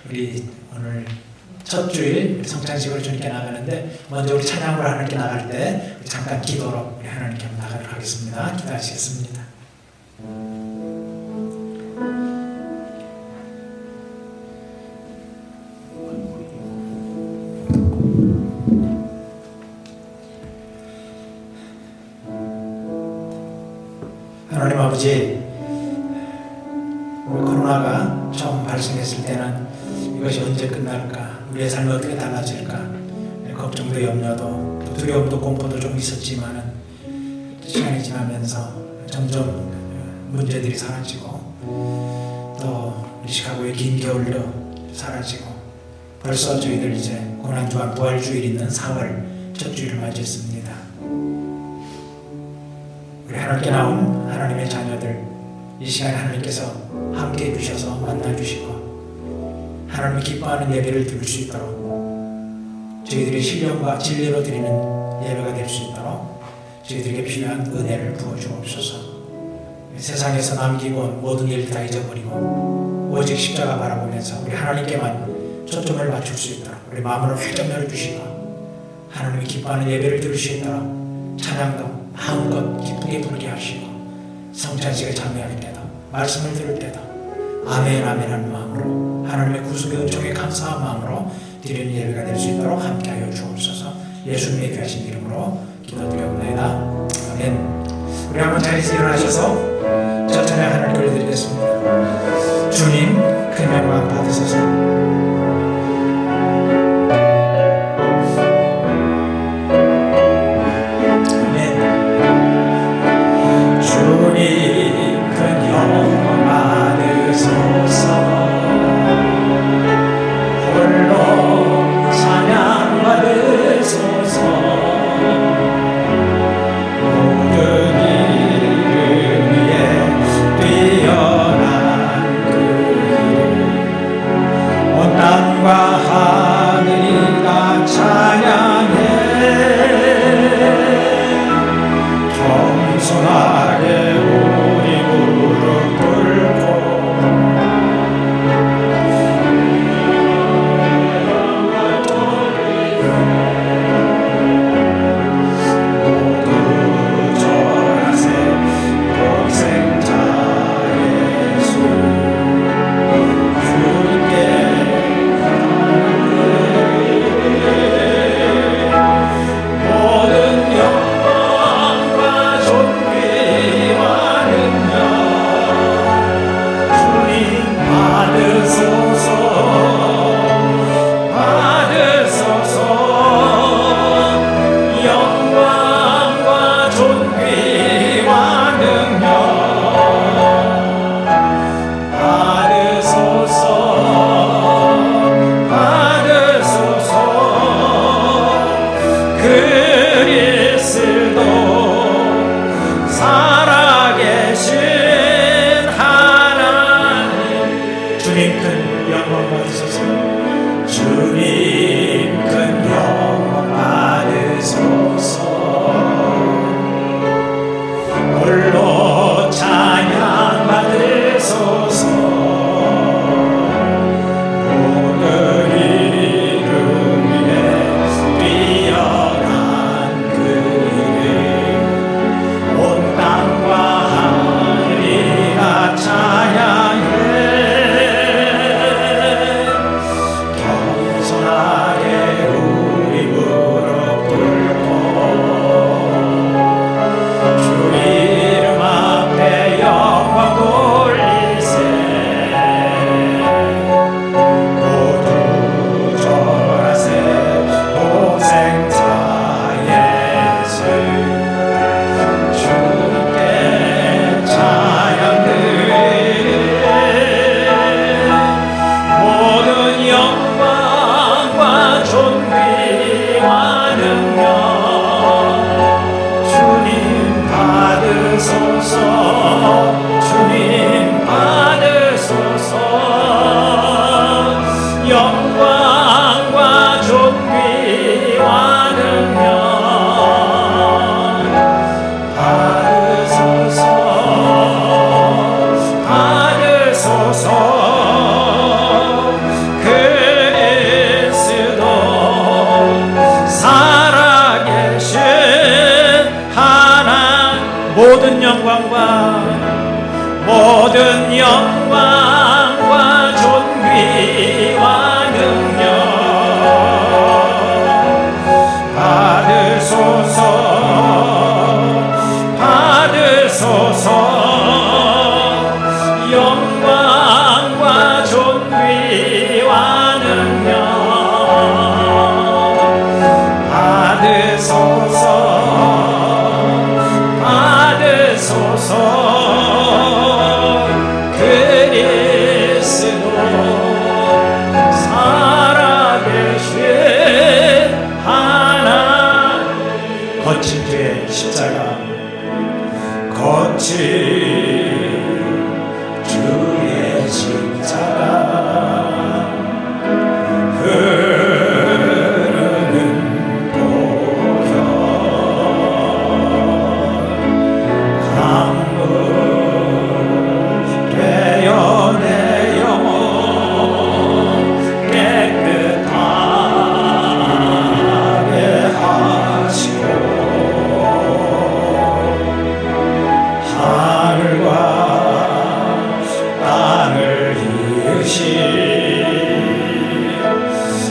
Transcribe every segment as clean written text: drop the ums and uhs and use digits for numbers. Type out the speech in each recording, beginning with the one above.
우리 오늘 첫 주일 성찬식으로 주님께 나가는데 먼저 우리 찬양으로 하나님께 나갈 때 잠깐 기도로 우리 하나님께 나가도록 하겠습니다. 기도하시겠습니다. 하나님 아버지, 우리 코로나가 처음 발생했을 때는 이것이 언제 끝날까, 우리의 삶이 어떻게 달라질까 걱정도 염려도 또 두려움도 공포도 좀 있었지만은 시간이 지나면서 점점 문제들이 사라지고 또 이 시카고의 긴 겨울도 사라지고 벌써 저희들 이제 고난주간 부활주일 있는 4월 첫 주일을 맞이했습니다. 우리 하나님께 나온 하나님의 자녀들, 이 시간에 하나님께서 함께 해주셔서 만나주시고 하나님이 기뻐하는 예배를 드릴 수 있도록 저희들이 신령과 진리로 드리는 예배가 될 수 있도록 저희들에게 필요한 은혜를 부어주옵소서. 세상에서 남기고 모든 일 다 잊어버리고 오직 십자가 바라보면서 우리 하나님께만 초점을 맞출 수 있도록 우리 마음을 활짝 열어주시고 하나님이 기뻐하는 예배를 드릴 수 있도록 찬양도 마음껏 기쁘게 부르게 하시고 성찬식에 참여할 때도 말씀을 들을 때도 아멘 아멘 하는 마음으로 하나님의 구속의 은총에 감사한 마음으로 드리는 예배가 될 수 있도록 함께하여 주옵소서. 예수님의 귀하신 이름으로 기도드리옵나이다. 아멘. 우리 한번 자리에서 일어나셔서 저 찬양 하나님께 올려드리겠습니다. 주님 큰 영광 받으소서. 그 주의 십자가 거친 주의 십자가 흐르는 보혈 강물 되어 내 영혼 깨끗하게 하시고 하늘과 땅을 이으신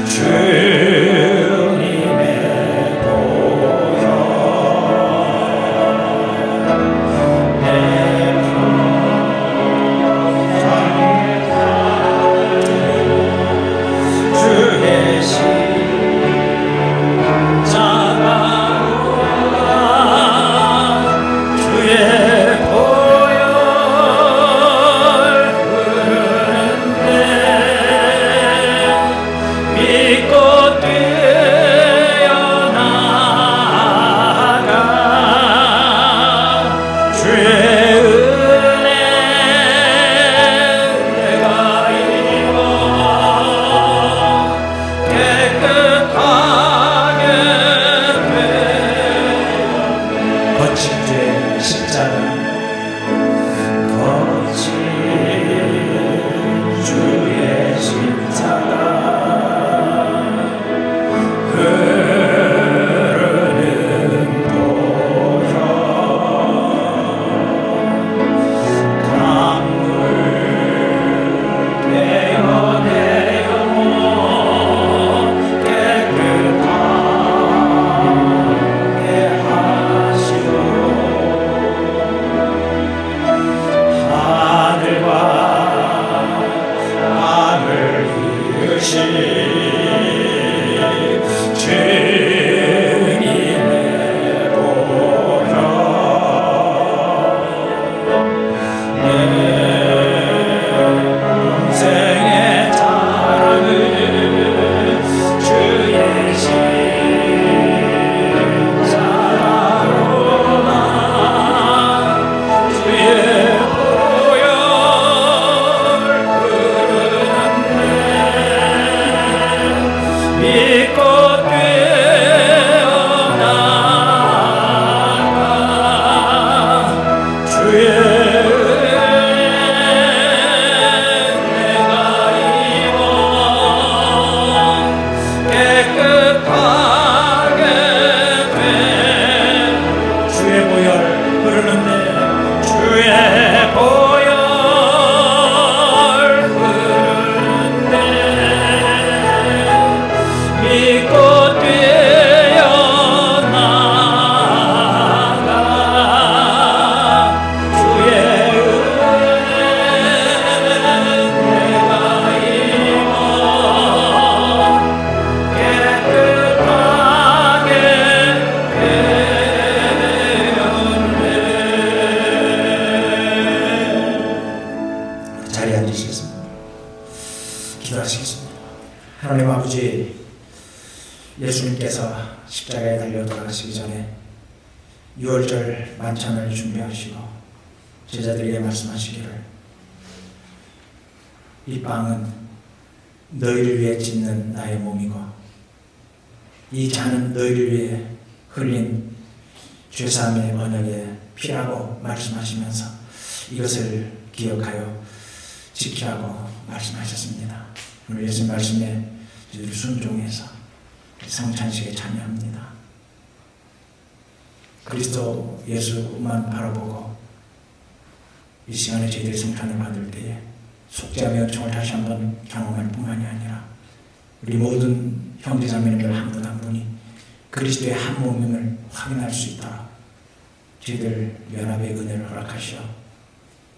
주님의 보혈 내 주의 십자가 주의 보혈 흐르는데 믿고 뛰어나가 주의 은혜 내가 입어 깨끗하게 돼 거친 주의 십자가 거친 주의 십자가 흐르는 보혈 강물 되어 내 영혼 깨끗하게 하시고 하늘과 땅을 이으신 주님의 보혈 내 인생의 자랑은 주의 십자가로다 주의 보혈 흐르는데 믿고 뛰어나가 주의 내가 입어 깨끗하게 돼 주의 보혈 흐르는데 주의 보혈 흐르는데 믿고 뛰어나가 주의 은혜 내가 입어 깨끗하게 되었네. 자리에 앉으시겠습니다. 기도하시겠습니다. 하나님 아버지, 예수님께서 십자가에 달려 돌아가시기 전에 유월절 만찬을 준비하시고 제자들에게 말씀하시기를 이 빵은 너희를 위해 찢는 나의 몸이고 이 잔은 너희를 위해 흘린 죄사함의 언약의 피라고 말씀하시면서 이것을 기억하여 지키라고 말씀하셨습니다. 오늘 예수님 말씀에 저희들이 순종해서 성찬식에 참여합니다. 그리스도 예수만 바라보고 이 시간에 저희들이 성찬을 받을 때에 속죄함의 은총을 다시 한번 경험할 뿐만이 아니라 우리 모든 형제자매님들 한 분 한 분이 그리스도의 한 몸임을 확인할 수 있도록 저희들 연합의 은혜를 허락하시어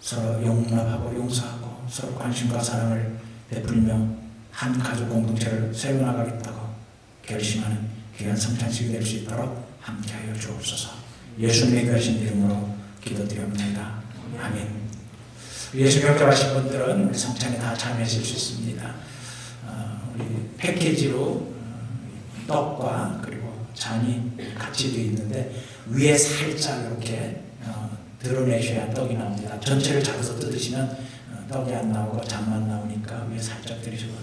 서로 용납하고 용서하고 서로 관심과 사랑을 베풀며 한 가족 공동체를 세워나가겠다고 결심하는 귀한 성찬식이 될 수 있도록 함께하여 주옵소서. 예수님의 귀하신 이름으로 기도드립니다. 아멘. 예수 경험하신 분들은 우리 성찬에 다 참여하실 수 있습니다. 우리 패키지로 떡과 그리고 잔이 같이 되어 있는데 위에 살짝 이렇게 드러내셔야 떡이 나옵니다. 전체를 잡아서 뜯으시면 떡이 안 나오고 잔만 나오니까 위에 살짝 들이시고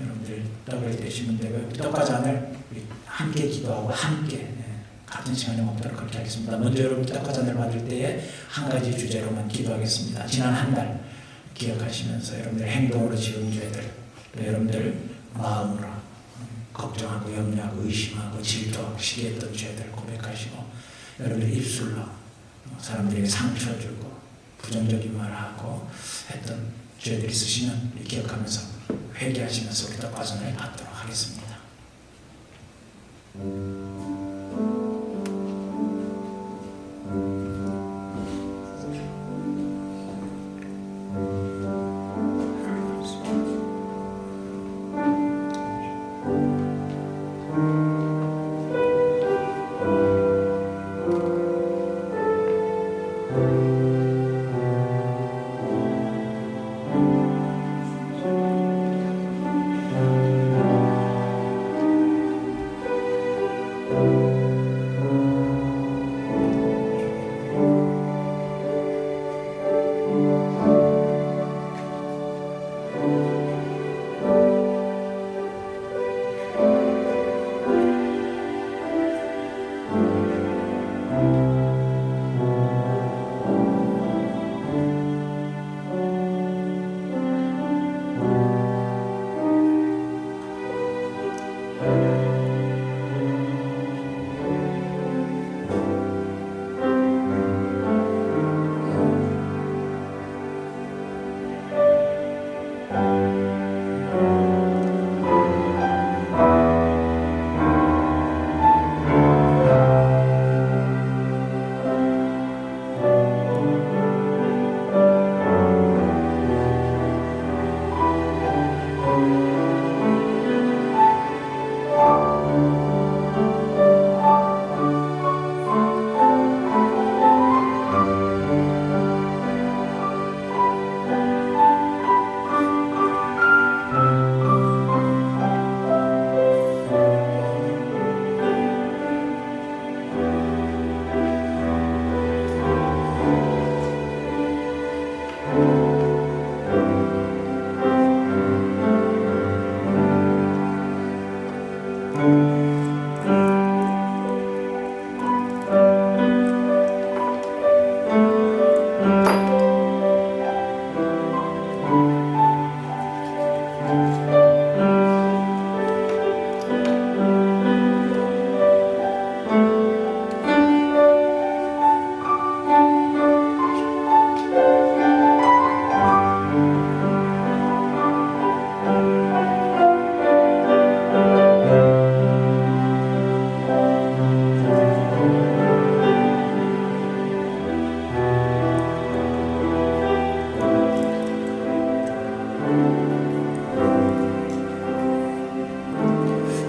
여러분들 떡을 떼시면 되고요. 떡과 잔을 우리 함께 기도하고 함께 같은 시간에 먹도록 그렇게 하겠습니다. 먼저 여러분 떡과 잔을 받을 때에 한 가지 주제로만 기도하겠습니다. 지난 한 달 기억하시면서 여러분들 행동으로 지은 죄들, 또 여러분들 마음으로 걱정하고 염려하고 의심하고 질투하고 시기했던 죄들 고백하시고, 여러분들 입술로 사람들에게 상처 주고 부정적인 말하고 했던 죄들이 있으시면 기억하면서 회개하시면서 우리 떡과 잔을 받도록 하겠습니다.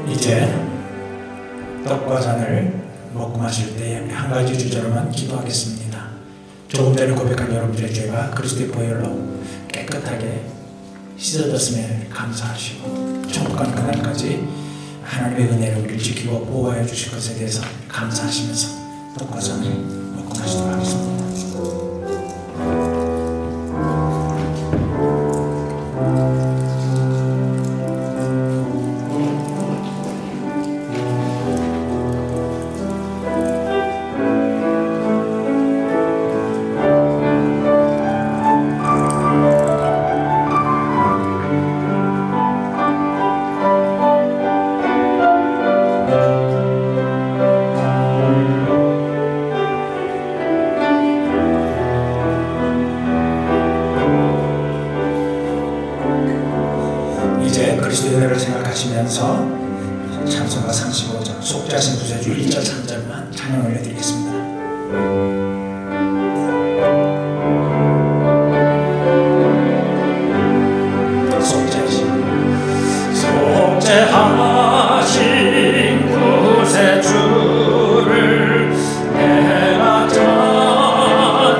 이제 떡과 잔을 먹고 마실 때에 한 가지 주제로만 기도하겠습니다. 조금 전에 고백한 여러분들의 죄가 그리스도의 보혈로 깨끗하게 씻어졌음에 감사하시고 천국간 그날까지 하나님의 은혜로 우리를 지키고 보호하여 주실 것에 대해서 감사하시면서 떡과 잔을 먹고 마시도록 하겠습니다. 그리스도의 은혜를 생각하시면서 찬송가 35절 속자신 구세주 1절 3절만 찬양 올려드리겠습니다. 속죄하신 구세주를 내가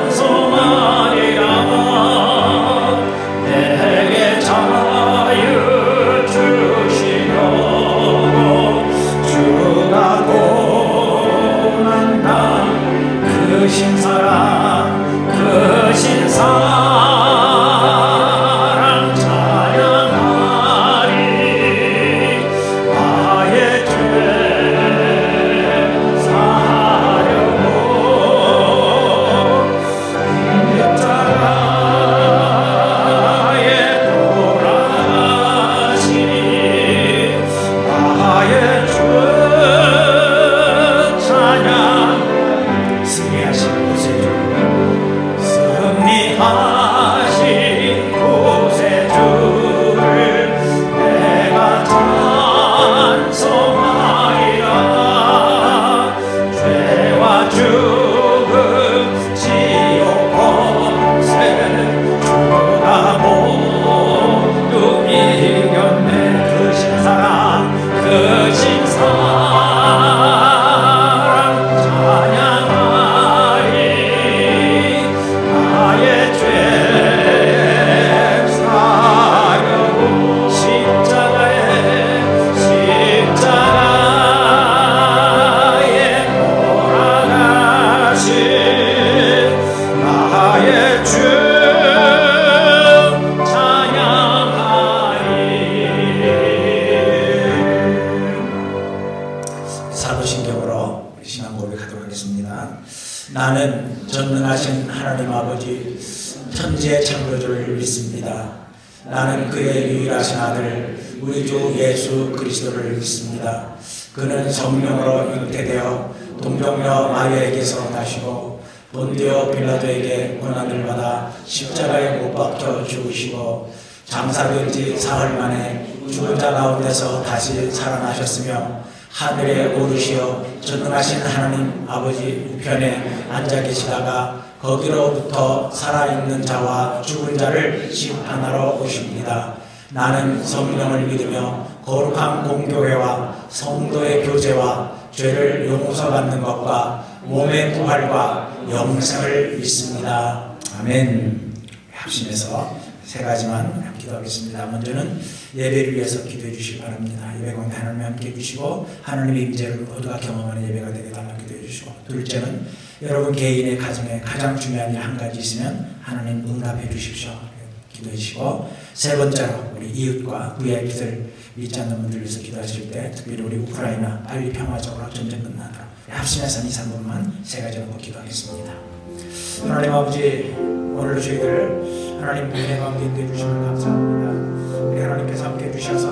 찬송하리라. 내게 자유 주시려고 주가 기도로 신앙 고백하도록 하겠습니다. 나는 전능하신 하나님 아버지 천지의 창조주를 믿습니다. 나는 그의 유일하신 아들 우리 주 예수 그리스도를 믿습니다. 그는 성령으로 잉태되어 동정녀 마리아에게서 나시고 본디오 빌라도에게 고난을 받아 십자가에 못 박혀 죽으시고 장사된 지 사흘 만에 죽은 자 가운데서 다시 살아나셨으며 하늘에 오르시어 전능하신 하나님 아버지 우편에 앉아 계시다가 거기로부터 살아있는 자와 죽은 자를 심판하러 오십니다. 나는 성령을 믿으며 거룩한 공교회와 성도의 교제와 죄를 용서받는 것과 몸의 부활과 영생을 믿습니다. 아멘. 합심해서 세 가지만 기도하겠습니다. 먼저는 예배를 위해서 기도해 주시기 바랍니다. 예배 가운데 하나님 함께 해주시고 하나님의 임재를 모두가 경험하는 예배가 되게 달라고 기도해 주시고, 둘째는 여러분 개인의 가정에 가장 중요한 일 한 가지 있으면 하나님 응답해 주십시오. 기도해 주시고, 세 번째로 우리 이웃과 VIP들 믿지 않는 분들 위해서 기도하실 때 특별히 우리 우크라이나 빨리 평화적으로 전쟁 끝나도록 합심해서 2, 3분만 세 가지 놓고 기도하겠습니다. 하나님 아버지, 오늘도 저희들 하나님 은혜 가운데 인도해 주시면 감사합니다. 우리 하나님께서 함께 해주셔서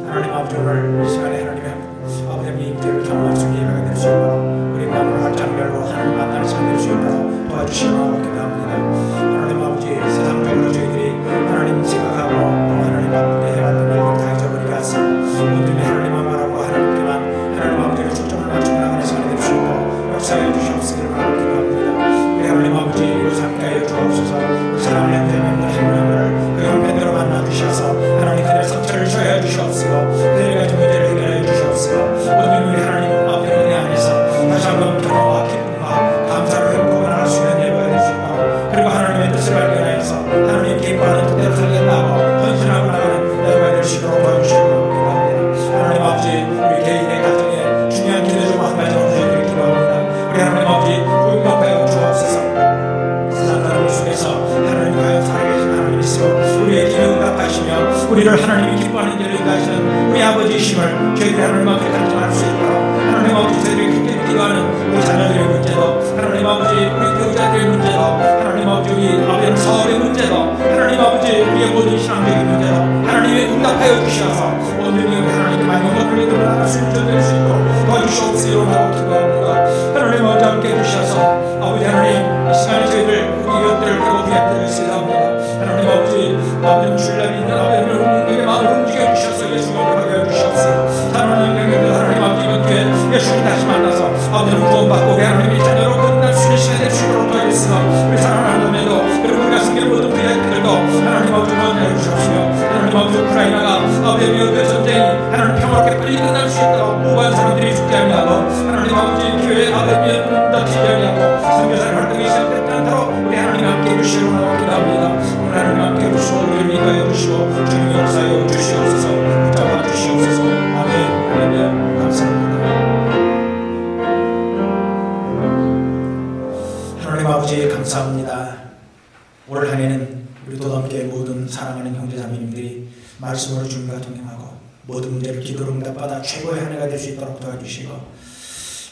하나님 아버지 오늘 이 시간에 하나님의 아버지의 임재를 경험할 수 있는 예배가 될 수 있도록 우리 마음으로 활짝 열고 하나님 만나는 시간 될 수 있도록 도와주시고 기도합니다. 하나님 아버지, 세상적으로 저희들이 하나님 생각하고 하나님 앞에 해왔던 일을 다 잊어버리게 하시고 온전히 하나님만 말하고 하나님께만 하나님 아버지를 초점을 맞추고 나가는 시간이 될 수 있도록 역사해 주시옵시기를 기도합니다. 우리 하나님 아버지 이곳 함께하여 주옵소서. 사랑을 행되는 한 명을 그 형편대로 만나 주셔서 하나님 그들의 상처를 쉬어야 주시옵시고 그들의 가진 문제를 해결해 주시옵시고 오늘 우리 하나님 앞에 은혜 안에서 다시 한번 평화와 기쁨과 감사를 회복하고 나갈 수 있는 예배가 될 수 있도록, 그리고 하나님의 뜻을 발견하여서 하나님 기뻐하는 뜻대로 살겠다고 헌신하고 나가는 예배가 될 수 있도록 도와주시고 기도합니다. 하나님 아버지, 우리 개인의 가정에 중요한 기도 중 한 가지만 부탁드리고 기도합니다. 우리 하나님 아버지 용납하여 주옵소서. 세상 사람들 속에서 하나님 과연 살아계신 하나님이시고 우리의 기도를 응답하시며 우리를 하나님이 기뻐하는 길을 인도하시는 우리 아버지이심을 저희들이 하나님 앞에 간증할 수 있도록, 하나님 아버지 저희들이 크게 기도하는 우리 자녀들의 문제도, 하나님 아버지 우리 배우자들의 문제도, 하나님 아버지 우리 아버지 서울의 문제도, 하나님 아버지 우리의 모든 신앙적인 문제도 하나님이 응답하여 주셔서 온전히 하나님께 많이 영광을 믿음을 나갈 수 있는 될 수 있도록 도와주시옵소서. 하고 기도합니다. 하나님 아버지 함께 해주셔서 아버지 하나님 이 시간에 저희들 우리 이웃들을 그리고 부약들을 쓰합니다. 하나님 아버지 주일날 있는 아버지 우리의 마음을 움직여 주셔서 예수님을 하게 해주시옵소서. 하나님 아버지 이번 기회에 예수님 다시 만나서 아버지는 구원받고 우리 하나님의 자녀로 끝날 수 있는 시간이 될 수 있도록 도와주시옵소서. 우리 사랑하는 도매도 그리고 우리가 섬기는 모든 부약들도 하나님 아버지 구원해 주시옵시며 하나님 아버지 우크라이나가 아버지 미국의 전쟁이 하나님 평화롭게 빨리 끝날 수 있도록 무고한 사람들이 죽지 아니하고 하나님 아버지 교회 아버지의 눈 닫히지 아니하고 선교사의 활동이 시작되지 않도록 우리 하나님 함께 해주시려고 기도합니다. 오늘 하나님 함께 해주시고 우리를 인도하여 주시고 주님 역사하여 주시옵소서. 붙잡아 주시옵소서. 아멘. 할렐루야. 감사합니다. 하나님 아버지 감사합니다. 올 한 해는 우리 도담교회 모든 사랑하는 형제자매님들이 말씀으로 주님과 동행하고 모든 문제를 기도로 응답받아 최고의 한 해가 될 수 있도록 도와주시고,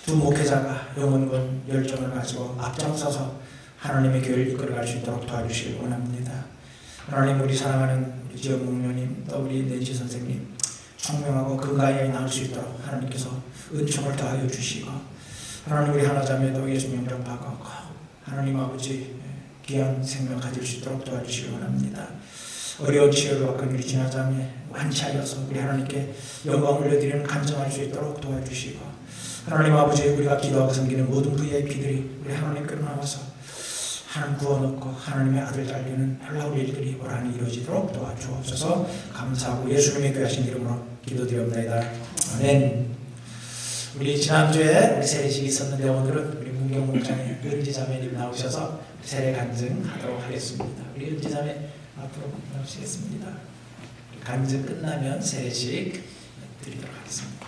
두 목회자가 영혼과 열정을 가지고 앞장서서 하나님의 교회를 이끌어갈 수 있도록 도와주시길 원합니다. 하나님, 우리 사랑하는 우리 지역 목녀님, 또 우리 낸시 선생님 총명하고 건강하게 나을 수 있도록 하나님께서 은총을 더하여 주시고, 하나님 우리 하나자매도 예수 명령 받고 하나님 아버지 귀한 생명 가질 수 있도록 도와주시기 원합니다. 어려운 치료를 받고 우리 지나자매 완치하여서 우리 하나님께 영광을 올려드리는 간증할 수 있도록 도와주시고, 하나님 아버지 우리가 기도하고 섬기는 모든 VIP들이 우리 하나님께로 나와서 하나님 구원 얻고 하나님의 아들 달리는 놀라운 일들이 올 한 해 이루어지도록 도와주옵소서. 감사하고 예수님의 귀하신 이름으로 기도드립니다. 아멘. 우리 지난주에 우리 세례식이 있었는데 오늘은 우리 문경 목장에 은지 자매님 나오셔서 세례 간증하도록 하겠습니다. 우리 은지 자매 앞으로 나오시겠습니다. 간증 끝나면 세례식 드리도록 하겠습니다.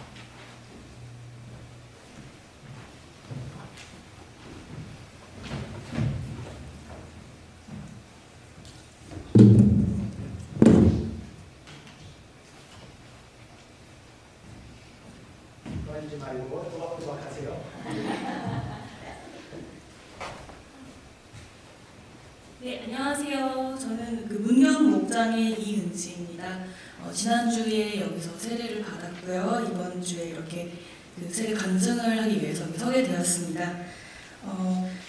그러지 말고 또박또박 하세요. 저는 그 문경 목장의 이은지입니다. 지난주에 여기서 세례를 받았고요. 이번 주에 이렇게 그 세례 간증을 하기 위해서 여기 서게 되었습니다.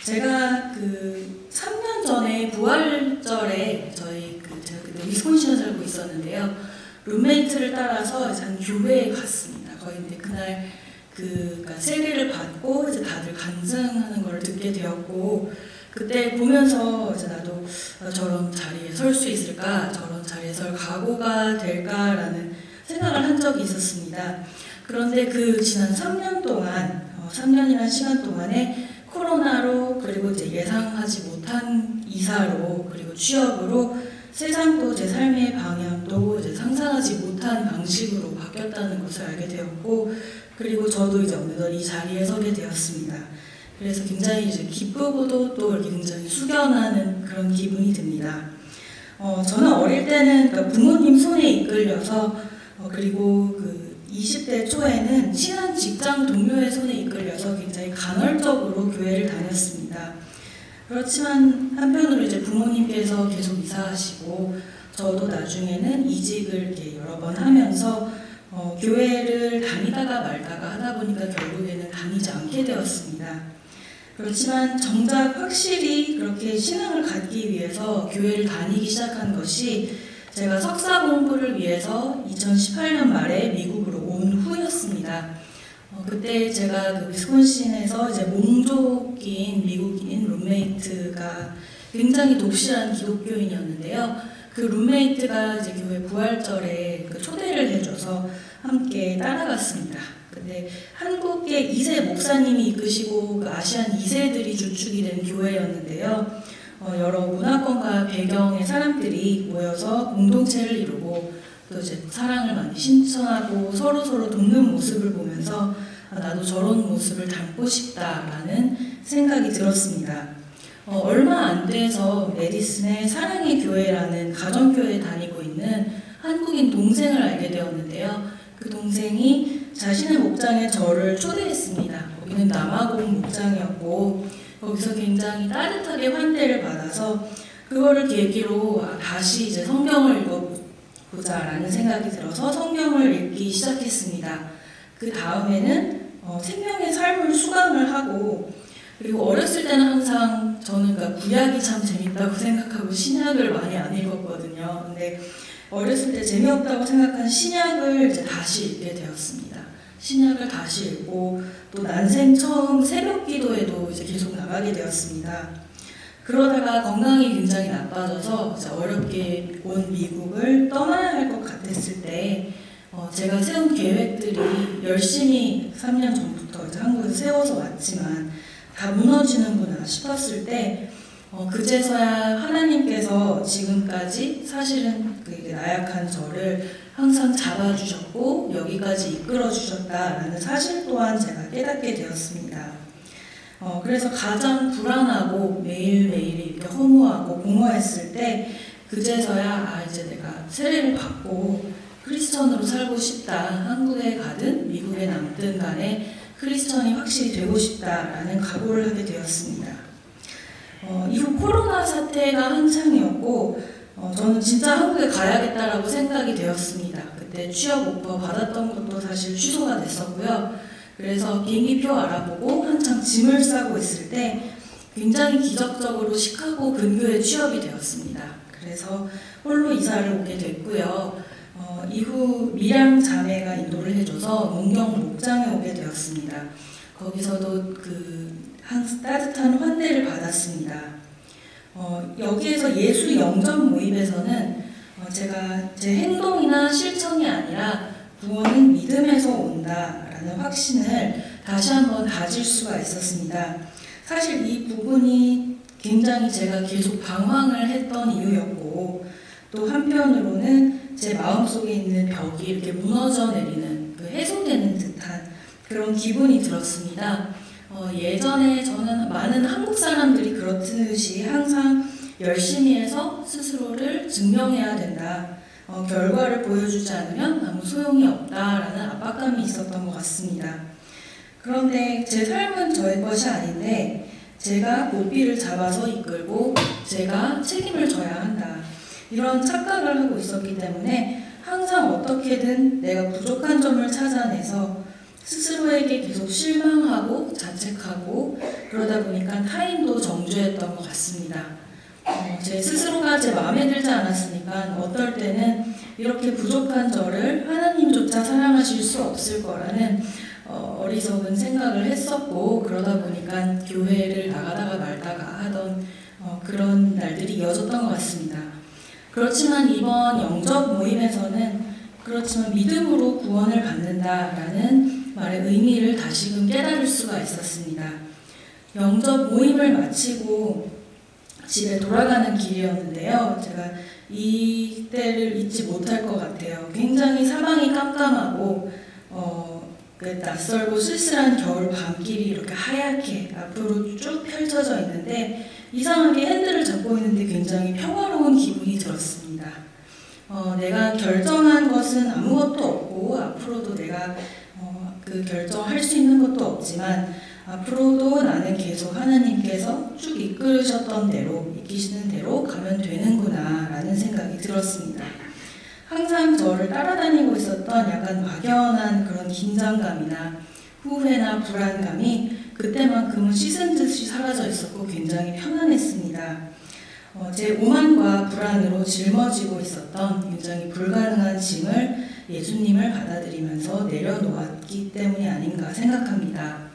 제가 그 3년 전에 부활절에 제가 그때 위스콘신에 살고 있었는데요. 룸메이트를 따라서 이제 한 교회에 갔습니다. 거의 근데 그날 그러니까 세례를 받고 이제 다들 간증하는 걸 듣게 되었고, 그때 보면서 이제 나도 저런 자리에 설 수 있을까, 저런 자리에 설 각오가 될까라는 생각을 한 적이 있었습니다. 그런데 그 지난 3년 동안, 3년이라는 시간 동안에 코로나로, 그리고 이제 예상하지 못한 이사로, 그리고 취업으로 세상도 제 삶의 방향도 이제 상상하지 못한 방식으로 바뀌었다는 것을 알게 되었고, 그리고 저도 이제 어느덧 이 자리에 서게 되었습니다. 그래서 굉장히 이제 기쁘고도 또 이렇게 굉장히 숙연하는 그런 기분이 듭니다. 저는 어릴 때는 그러니까 부모님 손에 이끌려서, 그리고 그 20대 초에는 친한 직장 동료의 손에 이끌려서 굉장히 간헐적으로 교회를 다녔습니다. 그렇지만 한편으로 이제 부모님께서 계속 이사하시고, 저도 나중에는 이직을 이렇게 여러 번 하면서 교회를 다니다가 말다가 하다 보니까 결국에는 다니지 않게 되었습니다. 그렇지만 정작 확실히 그렇게 신앙을 갖기 위해서 교회를 다니기 시작한 것이 제가 석사 공부를 위해서 2018년 말에 미국으로 온 후였습니다. 그때 제가 그 위스콘신에서 이제 몽족인 미국인 룸메이트가 굉장히 독실한 기독교인이었는데요. 그 룸메이트가 이제 교회 부활절에 그 초대를 해줘서 함께 따라갔습니다. 근데 한국의 2세 목사님이 이끄시고 그 아시안 2세들이 주축이 된 교회였는데요. 여러 문화권과 배경의 사람들이 모여서 공동체를 이루고 또 이제 사랑을 많이 실천하고 서로 돕는 모습을 보면서 나도 저런 모습을 닮고 싶다라는 생각이 들었습니다. 얼마 안 돼서 메디슨의 사랑의 교회라는 가정교회에 다니고 있는 한국인 동생을 알게 되었는데요. 그 동생이 자신의 목장에 저를 초대했습니다. 거기는 남아공 목장이었고 거기서 굉장히 따뜻하게 환대를 받아서 그거를 계기로 다시 이제 성경을 읽어보자라는 생각이 들어서 성경을 읽기 시작했습니다. 그 다음에는 생명의 삶을 수강을 하고, 그리고 어렸을 때는 항상 저는 그러니까 구약이 참 재밌다고 생각하고 신약을 많이 안 읽었거든요. 근데 어렸을 때 재미없다고 생각한 신약을 이제 다시 읽게 되었습니다. 신약을 다시 읽고 또 난생 처음 새벽 기도에도 이제 계속 나가게 되었습니다. 그러다가 건강이 굉장히 나빠져서 이제 어렵게 온 미국을 떠나야 할 것 같았을 때 제가 세운 계획들이 열심히 3년 전부터 이제 한국에서 세워서 왔지만 다 무너지는구나 싶었을 때 그제서야 하나님께서 지금까지 사실은 그 나약한 저를 항상 잡아주셨고 여기까지 이끌어주셨다라는 사실 또한 제가 깨닫게 되었습니다. 그래서 가장 불안하고 매일매일이 이렇게 허무하고 공허했을 때 그제서야 이제 내가 세례를 받고 크리스천으로 살고 싶다. 한국에 가든 미국에 남든 간에 크리스천이 확실히 되고 싶다라는 각오를 하게 되었습니다. 이후 코로나 사태가 한창이었고 저는 진짜 한국에 가야겠다라고 생각이 되었습니다. 그때 취업 오퍼 받았던 것도 사실 취소가 됐었고요. 그래서 비행기표 알아보고 한창 짐을 싸고 있을 때 굉장히 기적적으로 시카고 근교에 취업이 되었습니다. 그래서 홀로 이사를 오게 됐고요. 이후 미량 자매가 인도를 해줘서 문경 목장에 오게 되었습니다. 거기서도 따뜻한 환대를 받았습니다. 여기에서 예수 영접 모임에서는 제가 제 행동이나 실천이 아니라 구원은 믿음에서 온다라는 확신을 다시 한번 가질 수가 있었습니다. 사실 이 부분이 굉장히 제가 계속 방황을 했던 이유였고 또 한편으로는 제 마음속에 있는 벽이 이렇게 무너져 내리는 해소되는 듯한 그런 기분이 들었습니다. 예전에 저는 많은 한국 사람들이 그렇듯이 항상 열심히 해서 스스로를 증명해야 된다. 결과를 보여주지 않으면 아무 소용이 없다라는 압박감이 있었던 것 같습니다. 그런데 제 삶은 저의 것이 아닌데 제가 고삐를 잡아서 이끌고 제가 책임을 져야 한다. 이런 착각을 하고 있었기 때문에 항상 어떻게든 내가 부족한 점을 찾아내서 스스로에게 계속 실망하고 자책하고 그러다 보니까 타인도 정죄했던 것 같습니다. 제 스스로가 제 마음에 들지 않았으니까 어떨 때는 이렇게 부족한 저를 하나님조차 사랑하실 수 없을 거라는 어리석은 생각을 했었고 그러다 보니까 교회를 나가다가 말다가 하던 그런 날들이 이어졌던 것 같습니다. 그렇지만 이번 영접 모임에서는 그렇지만 믿음으로 구원을 받는다라는 말의 의미를 다시금 깨달을 수가 있었습니다. 영접 모임을 마치고 집에 돌아가는 길이었는데요. 제가 이때를 잊지 못할 것 같아요. 굉장히 사방이 깜깜하고 낯설고 쓸쓸한 겨울 밤길이 이렇게 하얗게 앞으로 쭉 펼쳐져 있는데 이상하게 핸들을 잡고 있는데 굉장히 평화로운 기분이 들었습니다. 내가 결정한 것은 아무것도 없고 앞으로도 내가 그 결정할 수 있는 것도 없지만 앞으로도 나는 계속 하나님께서 쭉 이끌으셨던 대로 이끄시는 대로 가면 되는구나 라는 생각이 들었습니다. 항상 저를 따라다니고 있었던 약간 막연한 그런 긴장감이나 후회나 불안감이 그때만큼은 씻은 듯이 사라져 있었고 굉장히 편안했습니다. 제 오만과 불안으로 짊어지고 있었던 굉장히 불가능한 짐을 예수님을 받아들이면서 내려놓았기 때문이 아닌가 생각합니다.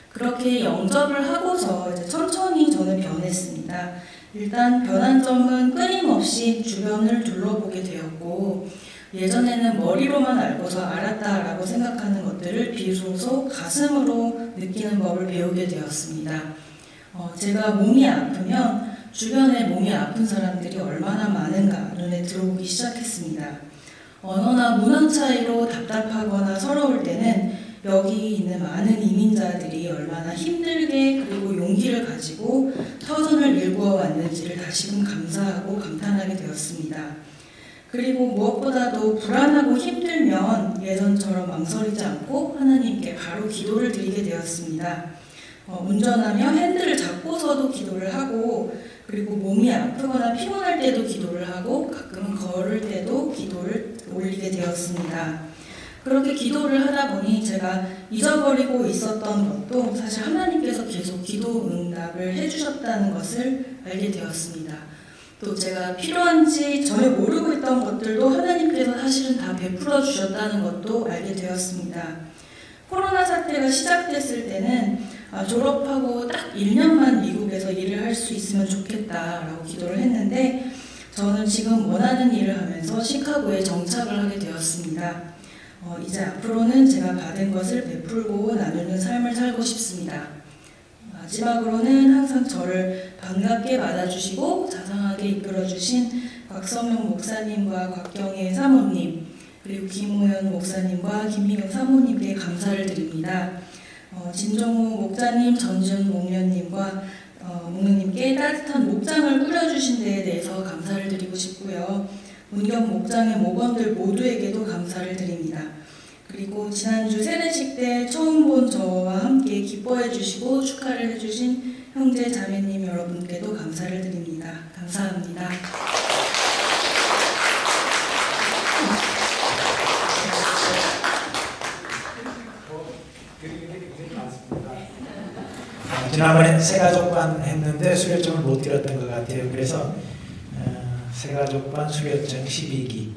그렇게 영접을 하고서 이제 천천히 저는 변했습니다. 일단 변한 점은 끊임없이 주변을 둘러보게 되었고 예전에는 머리로만 알고서 알았다라고 생각하는 것들을 비로소 가슴으로 느끼는 법을 배우게 되었습니다. 제가 몸이 아프면 주변에 몸이 아픈 사람들이 얼마나 많은가 눈에 들어오기 시작했습니다. 언어나 문화 차이로 답답하거나 서러울 때는 여기 있는 많은 이민자들이 얼마나 힘들게 그리고 용기를 가지고 터전을 일구어 왔는지를 다시금 감사하고 감탄하게 되었습니다. 그리고 무엇보다도 불안하고 힘들면 예전처럼 망설이지 않고 하나님께 바로 기도를 드리게 되었습니다. 운전하며 핸들을 잡고서도 기도를 하고 그리고 몸이 아프거나 피곤할 때도 기도를 하고 가끔은 걸을 때도 기도를 올리게 되었습니다. 그렇게 기도를 하다 보니 제가 잊어버리고 있었던 것도 사실 하나님께서 계속 기도 응답을 해주셨다는 것을 알게 되었습니다. 또 제가 필요한지 전혀 모르고 있던 것들도 하나님께서 사실은 다 베풀어 주셨다는 것도 알게 되었습니다. 코로나 사태가 시작됐을 때는 졸업하고 딱 1년만 미국에서 일을 할 수 있으면 좋겠다라고 기도를 했는데 저는 지금 원하는 일을 하면서 시카고에 정착을 하게 되었습니다. 이제 앞으로는 제가 받은 것을 베풀고 나누는 삶을 살고 싶습니다. 마지막으로는 항상 저를 반갑게 받아주시고 자상하게 이끌어주신 곽성명 목사님과 곽경혜 사모님 그리고 김호연 목사님과 김미경 사모님께 감사를 드립니다. 진정호 목자님, 전지훈 목련님과 목련님께 따뜻한 목장을 꾸려주신 데에 대해서 감사를 드리고 싶고요. 문경 목장의 목원들 모두에게도 감사를 드립니다. 그리고 지난주 세례식 때 처음 본 저와 함께 기뻐해 주시고 축하를 해주신 형제 자매님 여러분께도 감사를 드립니다. 감사합니다. 지난번에 새가족반 했는데 수료증을 못 드렸던 것 같아요. 그래서 새가족반 수료증 12기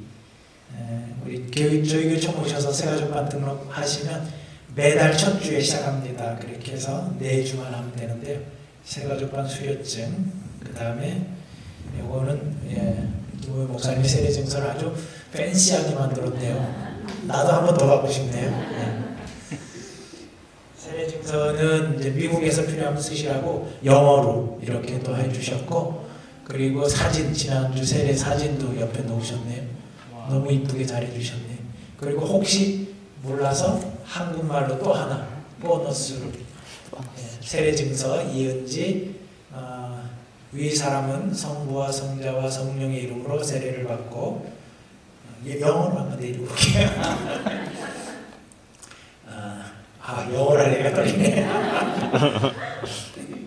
우리 저희 교회 총 오셔서 새가족반 등록하시면 매달 첫 주에 시작합니다. 그렇게 해서 4주만 하면 되는데요. 새가족반 수료증 그 다음에 요거는 김호연 목사님이 세례증서를 아주 팬시하게 만들었네요. 나도 한번 더 받고 싶네요. 세례증서는 이제 미국에서 필요하면 쓰시라고 영어로 이렇게 또 해주셨고 그리고 사진 지난주 세례 사진도 옆에 놓으셨네요. 너무 이쁘게 잘해주셨네요. 그리고 혹시 몰라서 한국말로 또 하나 보너스로 세례증서 이은지 위 사람은 성부와 성자와 성령의 이름으로 세례를 받고 영어로 한번 내려볼게요. 영어를 하려니까 떨리네.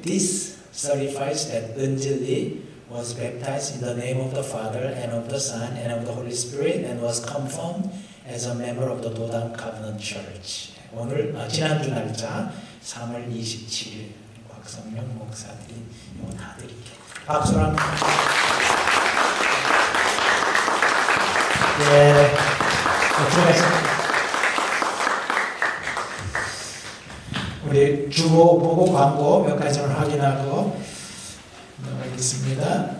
This certifies that 은질리 was baptized in the name of the Father and of the Son and of the Holy Spirit and was confirmed as a member of the Dodam Covenant Church. 오늘 지난주 날짜 3월 27일 곽성령 목사들이 이거 다 드릴게요. 박수랑. 네, 들어가겠습니다. 우리 주보 보고 광고 몇 가지만 확인하고 넘어가겠습니다.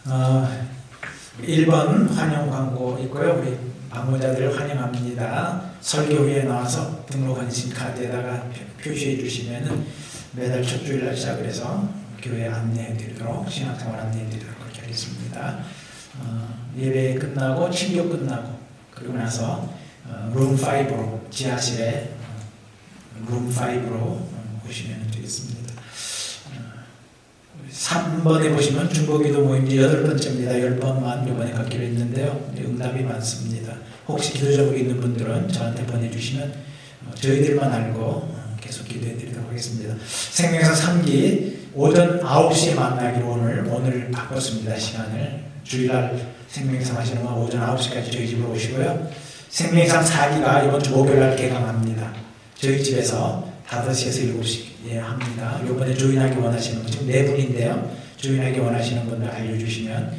어, 1번 환영 광고 있고요. 우리 방문자들을 환영합니다. 설교 후에 나와서 등록한 심카드에다가 표시해 주시면은 매달 첫 주일날 시작을 해서 교회 안내해 드리도록, 신학생활 안내해 드리도록 그렇게 하겠습니다. 예배 끝나고 친교 끝나고 그리고 나서 룸 5로 지하실에 룸 5로 오시면 되겠습니다. 3번에 보시면 중보기도 모임이 8번째입니다. 10번만 이번에 갖기로 했는데요. 응답이 많습니다. 혹시 기도 제목이 있는 분들은 저한테 보내주시면 저희들만 알고 계속 기도해 드리도록 하겠습니다. 생명사 3기 오전 9시에 만나기로 오늘 바꿨습니다. 시간을 주일날 생명사 하시는 건 오전 9시까지 저희 집으로 오시고요. 생명사 4기가 이번 주 목요일날 개강합니다. 저희 집에서 5시에서 7시에 합니다. 이번에 조인하기 원하시는 분 지금 4분인데요. 조인하기 원하시는 분들 알려주시면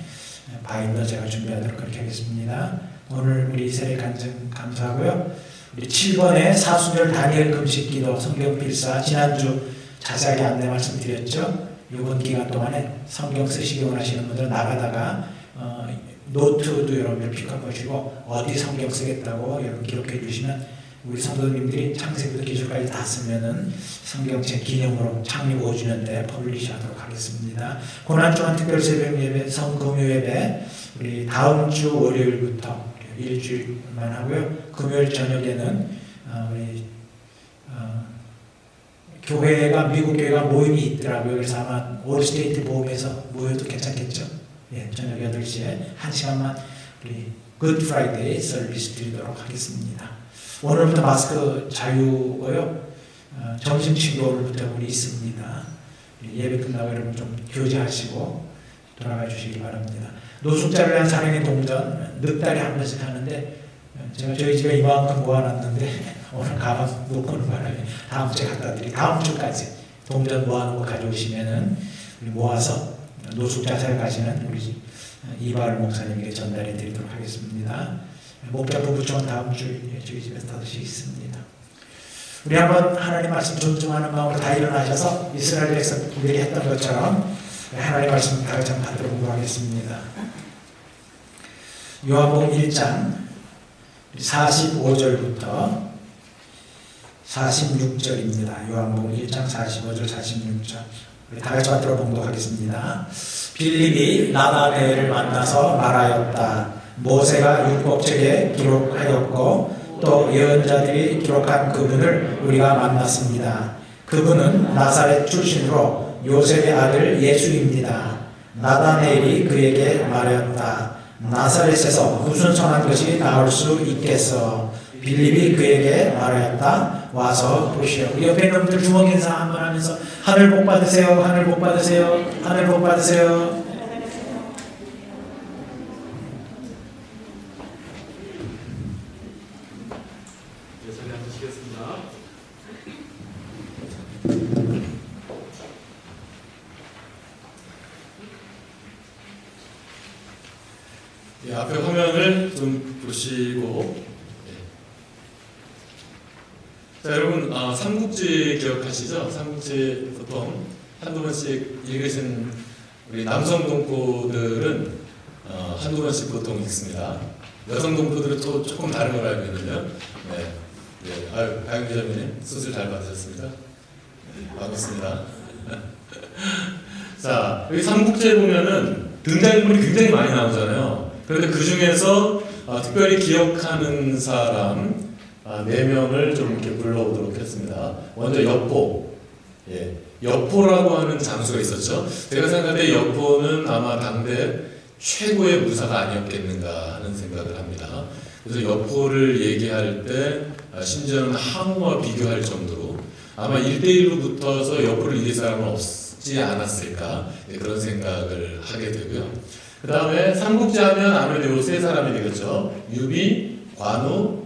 바인더 제가 준비하도록 그렇게 하겠습니다. 오늘 우리 이스라엘 간증 감사하고요. 우리 7번에 사순절 다니엘 금식기도 성경 필사 지난주 자세하게 안내 말씀드렸죠. 이번 기간 동안에 성경 쓰시기 원하시는 분들은 나가다가 노트도 여러분들 픽업하시고 어디 성경 쓰겠다고 여러분 기록해 주시면 우리 성도님들이 창세부터 기술까지 다 쓰면은 성경책 기념으로 창립 5주년 때 퍼블리시하도록 하겠습니다. 고난주간 특별 새벽 예배, 성금요 예배 우리 다음 주 월요일부터 일주일만 하고요. 금요일 저녁에는 우리 교회가 미국 교회가 모임이 있더라고요. 그래서 아마 올스테이트 모임에서 모여도 괜찮겠죠. 예, 저녁 8시에 1시간만 우리 굿 프라이데이 서비스 드리도록 하겠습니다. 오늘부터 마스크 자유고요. 점심 친구 오늘부터 우리 있습니다. 예배 끝나고 여러분 좀 교제하시고 돌아가 주시기 바랍니다. 노숙자를 위한 사랑의 동전 넉 달에 한 번씩 하는데 제가 저희 집에 이만큼 모아놨는데 오늘 가방 놓고는 바람에 다음 주에 갖다 드리 다음 주까지 동전 모아놓은 거 가져오시면은 우리 모아서 노숙자 생각하시는 우리 이발 목사님에게 전달해 드리도록 하겠습니다. 목자 부부총은 다음 주에 저희 집에서 5시 있습니다. 우리 한번 하나님 말씀 존중하는 마음으로 다 일어나셔서 이스라엘 백성들이 했던 것처럼 하나님 말씀 다 같이 받들어 공부하겠습니다. 요한복음 1장 45절부터 46절입니다. 요한복음 1장 45절 46절 우리 다 같이 받들어 봉독하겠습니다. 빌립이 나다나엘을 만나서 말하였다. 모세가 율법책에 기록하였고 또 예언자들이 기록한 그분을 우리가 만났습니다. 그분은 나사렛 출신으로 요셉의 아들 예수입니다. 나다나엘이 그에게 말하였다. 나사렛에서 무슨 선한 것이 나올 수 있겠어? 빌립이 그에게 말하였다. 와서 보시오. 우리 옆에 있는 분들 주먹 인사 한번 하면서 하늘 복 받으세요. 하늘 복 받으세요. 하늘 복 받으세요. 예, 앞에 화면을 좀 보시고 자 여러분 삼국지 기억하시죠? 삼국지 보통 한두 번씩 읽으신 우리 남성 동포들은 한두 번씩 보통 읽습니다. 여성 동포들은 또 조금 다른 걸 알고 있는데요. 네. 네. 아유, 가영 기자님 수술 잘 받으셨습니다. 반갑습니다. 자, 여기 삼국지에 보면은 등장인물이 굉장히 많이 나오잖아요. 그런데 그 중에서 특별히 기억하는 사람 4명을 좀 이렇게 불러오도록 했습니다. 먼저 여포. 예. 여포라고 하는 장수가 있었죠. 제가 생각할 때 여포는 아마 당대 최고의 무사가 아니었겠는가 하는 생각을 합니다. 그래서 여포를 얘기할 때 심지어는 항우와 비교할 정도로 아마 1대1로 붙어서 여포를 이길 사람은 없지 않았을까 그런 생각을 하게 되고요. 그 다음에 삼국지 하면 아무래도 이 세 사람이 되겠죠. 유비, 관우,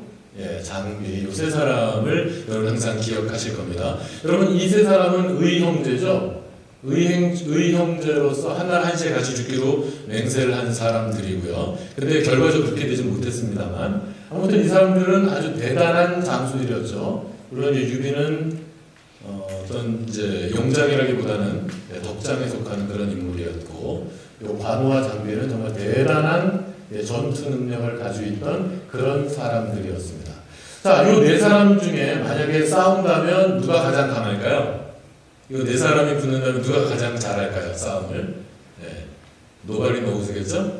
장비 이 세 사람을 여러분 항상 기억하실 겁니다. 여러분 이 세 사람은 의형제죠. 의형제로서 한날 한시에 같이 죽기로 맹세를 한 사람들이고요. 근데 결과적으로 그렇게 되지 못했습니다만 아무튼 이 사람들은 아주 대단한 장수들이었죠. 물론 이제 유비는 어떤 이제 용장이라기보다는 덕장에 속하는 그런 인물이었고, 요 관우와 장비는 정말 대단한 전투 능력을 가지고 있던 그런 사람들이었습니다. 자, 요 네 사람 중에 만약에 싸운다면 누가 가장 강할까요? 이 네 사람이 붙는다면 누가 가장 잘할까요? 싸움을? 노발이 노우스겠죠?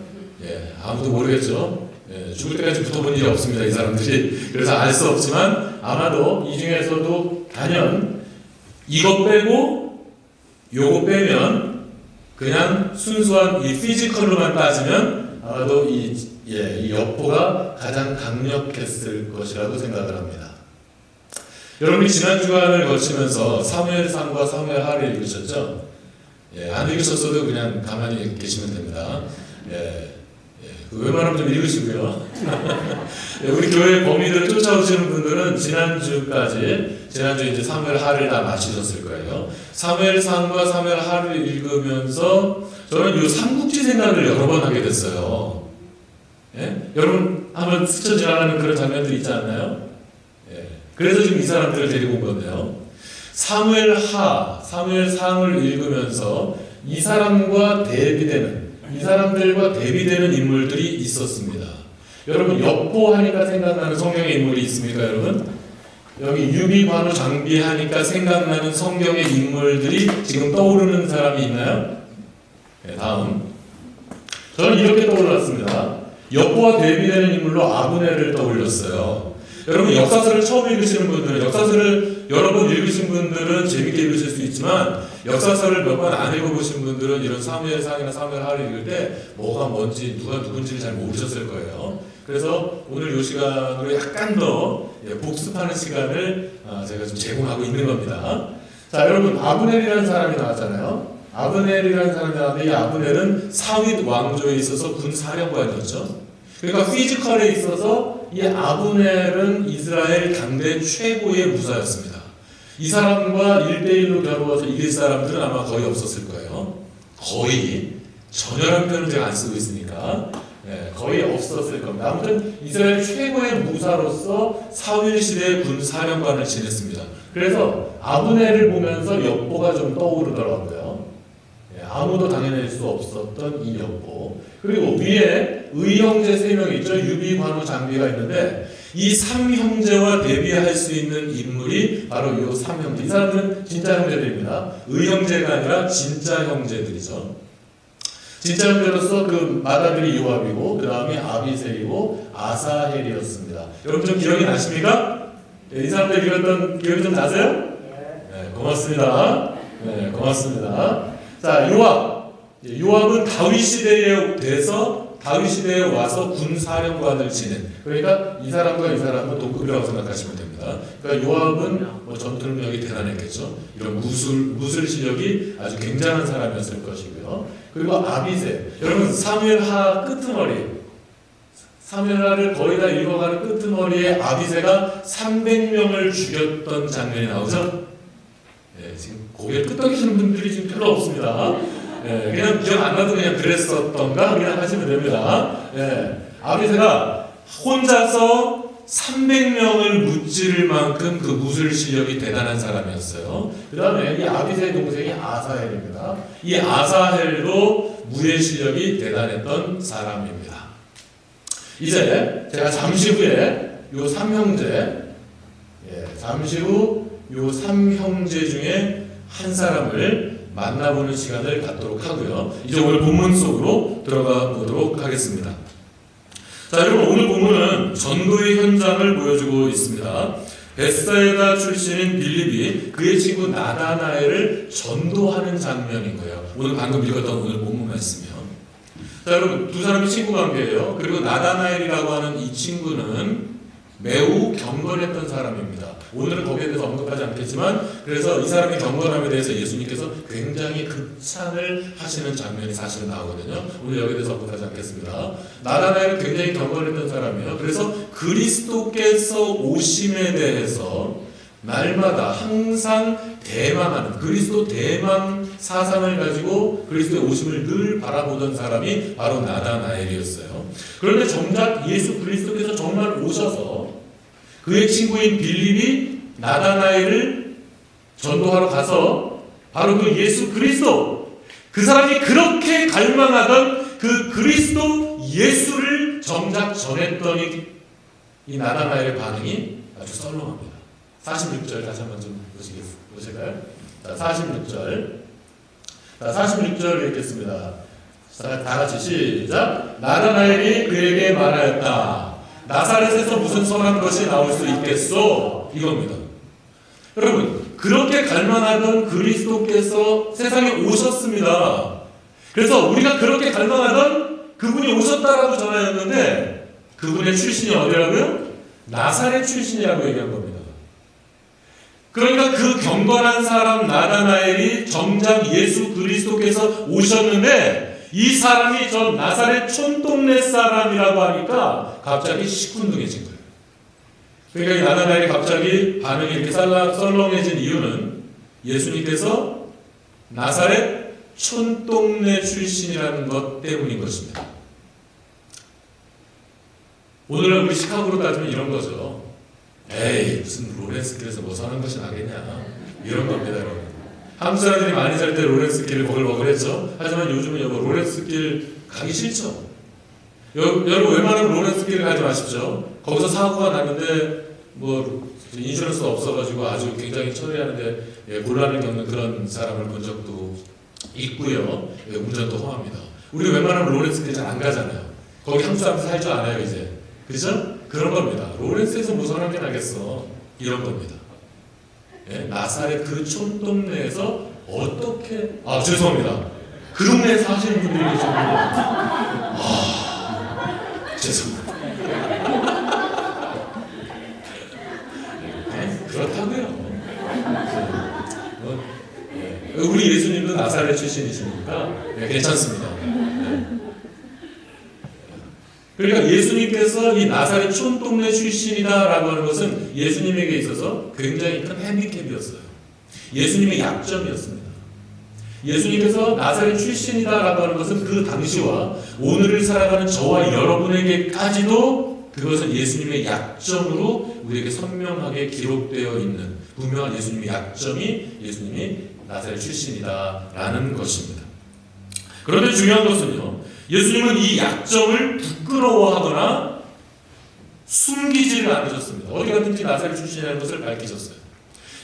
아무도 모르겠죠? 죽을 때까지 붙어본 일이 없습니다, 이 사람들이. 그래서 알 수 없지만 아마도 이 중에서도 단연 이거 빼고 요거 빼면 그냥 순수한 이 피지컬로만 따지면 아마도 이 여포가 가장 강력했을 것이라고 생각을 합니다. 여러분이 지난 주간을 거치면서 사무엘상과 사무엘하를 읽으셨죠? 안 읽으셨어도 그냥 가만히 계시면 됩니다. 웬만하면 좀 읽으시고요. 우리 교회 범위들을 쫓아오시는 분들은 지난주 이제 사무엘하를 다 마치셨을 거예요. 사무엘상과 사무엘하를 읽으면서 저는 이 삼국지 생각을 여러 번 하게 됐어요. 여러분 한번 스쳐 지나가는 그런 장면들이 있지 않나요? 그래서 지금 이 사람들을 데리고 온 건데요. 사무엘상을 읽으면서 이 사람들과 대비되는 인물들이 있었습니다. 여러분 여포 하니까 생각나는 성경의 인물이 있습니까, 여러분? 여기 유비, 관우, 장비 하니까 생각나는 성경의 인물들이 지금 떠오르는 사람이 있나요? 다음. 저는 이렇게 떠올랐습니다. 여포와 대비되는 인물로 아브넬을 떠올렸어요. 여러분 역사서를 처음 읽으시는 분들은, 역사서를 여러 번 읽으신 분들은 재밌게 읽으실 수 있지만 역사서를 몇 번 안 읽어보신 분들은 이런 사무엘상이나 사무엘하를 읽을 때 뭐가 뭔지 누가 누군지를 잘 모르셨을 거예요. 그래서 오늘 이 시간으로 약간 더 복습하는 시간을 제가 좀 제공하고 있는 겁니다. 자, 여러분 아브넬이라는 사람이 나왔잖아요. 아브넬이라는 사람이 나왔는데 이 아브넬은 사윗 왕조에 있어서 군 사령관이었죠. 그러니까 피지컬에 있어서 이 아브넬은 이스라엘 당대 최고의 무사였습니다. 이 사람과 1대1로 겨루어서 이길 사람들은 아마 거의 없었을 거예요. 거의. 전혀라는 표현을 제가 안 쓰고 있으니까 거의 없었을 겁니다. 아무튼 이스라엘 최고의 무사로서 사울 시대의 군 사령관을 지냈습니다. 그래서 아브넬을 보면서 엽보가 좀 떠오르더라고요. 아무도 당해낼 수 없었던 이 엽보. 그리고 위에 의형제 3명이 있죠. 유비, 관우, 장비가 있는데 이 3형제와 대비할 수 있는 인물이 바로 이 3형제. 이 사람들은 진짜 형제들입니다. 의형제가 아니라 진짜 형제들이죠. 진짜 형제로서 그 맏아들이 요압이고 그 다음이 아비새이고 아사헬이었습니다. 여러분 좀 기억이 나십니까? 이 사람들 읽었던 기억이 좀 나세요? 네, 고맙습니다. 네, 고맙습니다. 자, 요압은 다윗 시대에 돼서 다윗 시대에 와서 군 사령관을 지낸. 그러니까 이 사람과 이 사람은 동급이라고 생각하시면 됩니다. 그러니까 요압은 뭐 전투 능력이 대단했겠죠. 이런 무술 실력이 아주 굉장한 사람이었을 것이고요. 그리고 아비새. 여러분 사무엘하 끄트머리. 사무엘하를 거의 다 읽어가는 끄트머리에 아비새가 300명을 죽였던 장면이 나오죠. 지금 고개를 끄덕이시는 분들이 지금 별로 없습니다. 그냥 기억 안 나도 그냥 그랬었던가 그냥 하시면 됩니다. 아비새가 혼자서 300명을 무찌를 만큼 그 무술 실력이 대단한 사람이었어요. 그 다음에 이 아비새의 동생이 아사헬입니다. 이 아사헬도 무예 실력이 대단했던 사람입니다. 이제 제가 잠시 후에 요 3형제, 잠시 후 요 3형제 중에 한 사람을 만나보는 시간을 갖도록 하고요. 이제 오늘 본문 속으로 들어가 보도록 하겠습니다. 자, 여러분 오늘 본문은 전도의 현장을 보여주고 있습니다. 베스다에다 출신인 빌립이 그의 친구 나다나엘을 전도하는 장면인 거예요. 오늘 방금 읽었던 오늘 본문 말씀이요. 자, 여러분, 두 사람이 친구 관계예요. 그리고 나다나엘이라고 하는 이 친구는 매우 경건했던 사람입니다. 오늘은 거기에 대해서 언급하지 않겠지만, 그래서 이 사람의 경건함에 대해서 예수님께서 굉장히 극찬을 하시는 장면이 사실은 나오거든요. 오늘 여기에 대해서 언급하지 않겠습니다. 나다나엘은 굉장히 경건했던 사람이에요. 그래서 그리스도께서 오심에 대해서 날마다 항상 대망하는 그리스도 대망 사상을 가지고 그리스도의 오심을 늘 바라보던 사람이 바로 나다나엘이었어요. 그런데 정작 예수 그리스도께서 정말 오셔서 그의 친구인 빌립이 나다나엘을 전도하러 가서 바로 그 예수 그리스도, 그 사람이 그렇게 갈망하던 그 그리스도 예수를 정작 전했더니 이 나다나엘의 반응이 아주 썰렁합니다. 46절 다시 한번 좀 보실까요? 자, 46절. 자, 46절 읽겠습니다. 자, 다 같이 시작. 나다나엘이 그에게 말하였다. 나사렛에서 무슨 선한 것이 나올 수 있겠소? 이겁니다. 여러분, 그렇게 갈망하던 그리스도께서 세상에 오셨습니다. 그래서 우리가 그렇게 갈망하던 그분이 오셨다라고 전하였는데 그분의 출신이 어디라고요? 나사렛 출신이라고 얘기한 겁니다. 그러니까 그 경건한 사람 나다나엘이 정작 예수 그리스도께서 오셨는데 이 사람이 저 나사렛 촌동네 사람이라고 하니까 갑자기 시큰둥해진 거예요. 그러니까 이 나다나엘이 갑자기 반응이 이렇게 썰렁해진 이유는 예수님께서 나사렛 촌동네 출신이라는 것 때문인 것입니다. 오늘날 우리 시카고로 따지면 이런 거죠. 에이, 무슨 로렌스길에서 뭐 사는 것이 나겠냐, 이런 겁니다, 여러분. 한국 사람들이 많이 살 때 로렌스길을 버글버글했죠. 하지만 요즘은 여보 로렌스길 가기 싫죠. 여러분 웬만하면 로렌스길 가지 마십시오. 거기서 사고가 났는데 뭐 인슈런스가 없어가지고 아주 굉장히 처리하는데 곤란을 겪는 그런 사람을 본 적도 있고요. 운전도 험합니다. 우리 웬만하면 로렌스길 잘 안 가잖아요. 거기 한국 사람들 살 줄 알아요 이제. 그죠? 그런 겁니다. 로렌스에서 뭐 사는 게 나겠어. 이런 겁니다. 예? 나사렛 그 촌동네에서 어떻게 죄송합니다. 그 동네에 사시는 분들이 계시군요. 죄송합니다. 그렇다고요. 우리 예수님도 나사렛 출신이시니까 괜찮습니다. 그러니까 예수님께서 이 나사렛 촌동네 출신이다라고 하는 것은 예수님에게 있어서 굉장히 큰 핸디캡이었어요. 예수님의 약점이었습니다. 예수님께서 나사렛 출신이다라고 하는 것은 그 당시와 오늘을 살아가는 저와 여러분에게까지도 그것은 예수님의 약점으로 우리에게 선명하게 기록되어 있는 분명한 예수님의 약점이 예수님이 나사렛 출신이다라는 것입니다. 그런데 중요한 것은요, 예수님은 이 약점을 부끄러워하거나 숨기지를 않으셨습니다. 어디 가든지 나사렛 출신이라는 것을 밝히셨어요.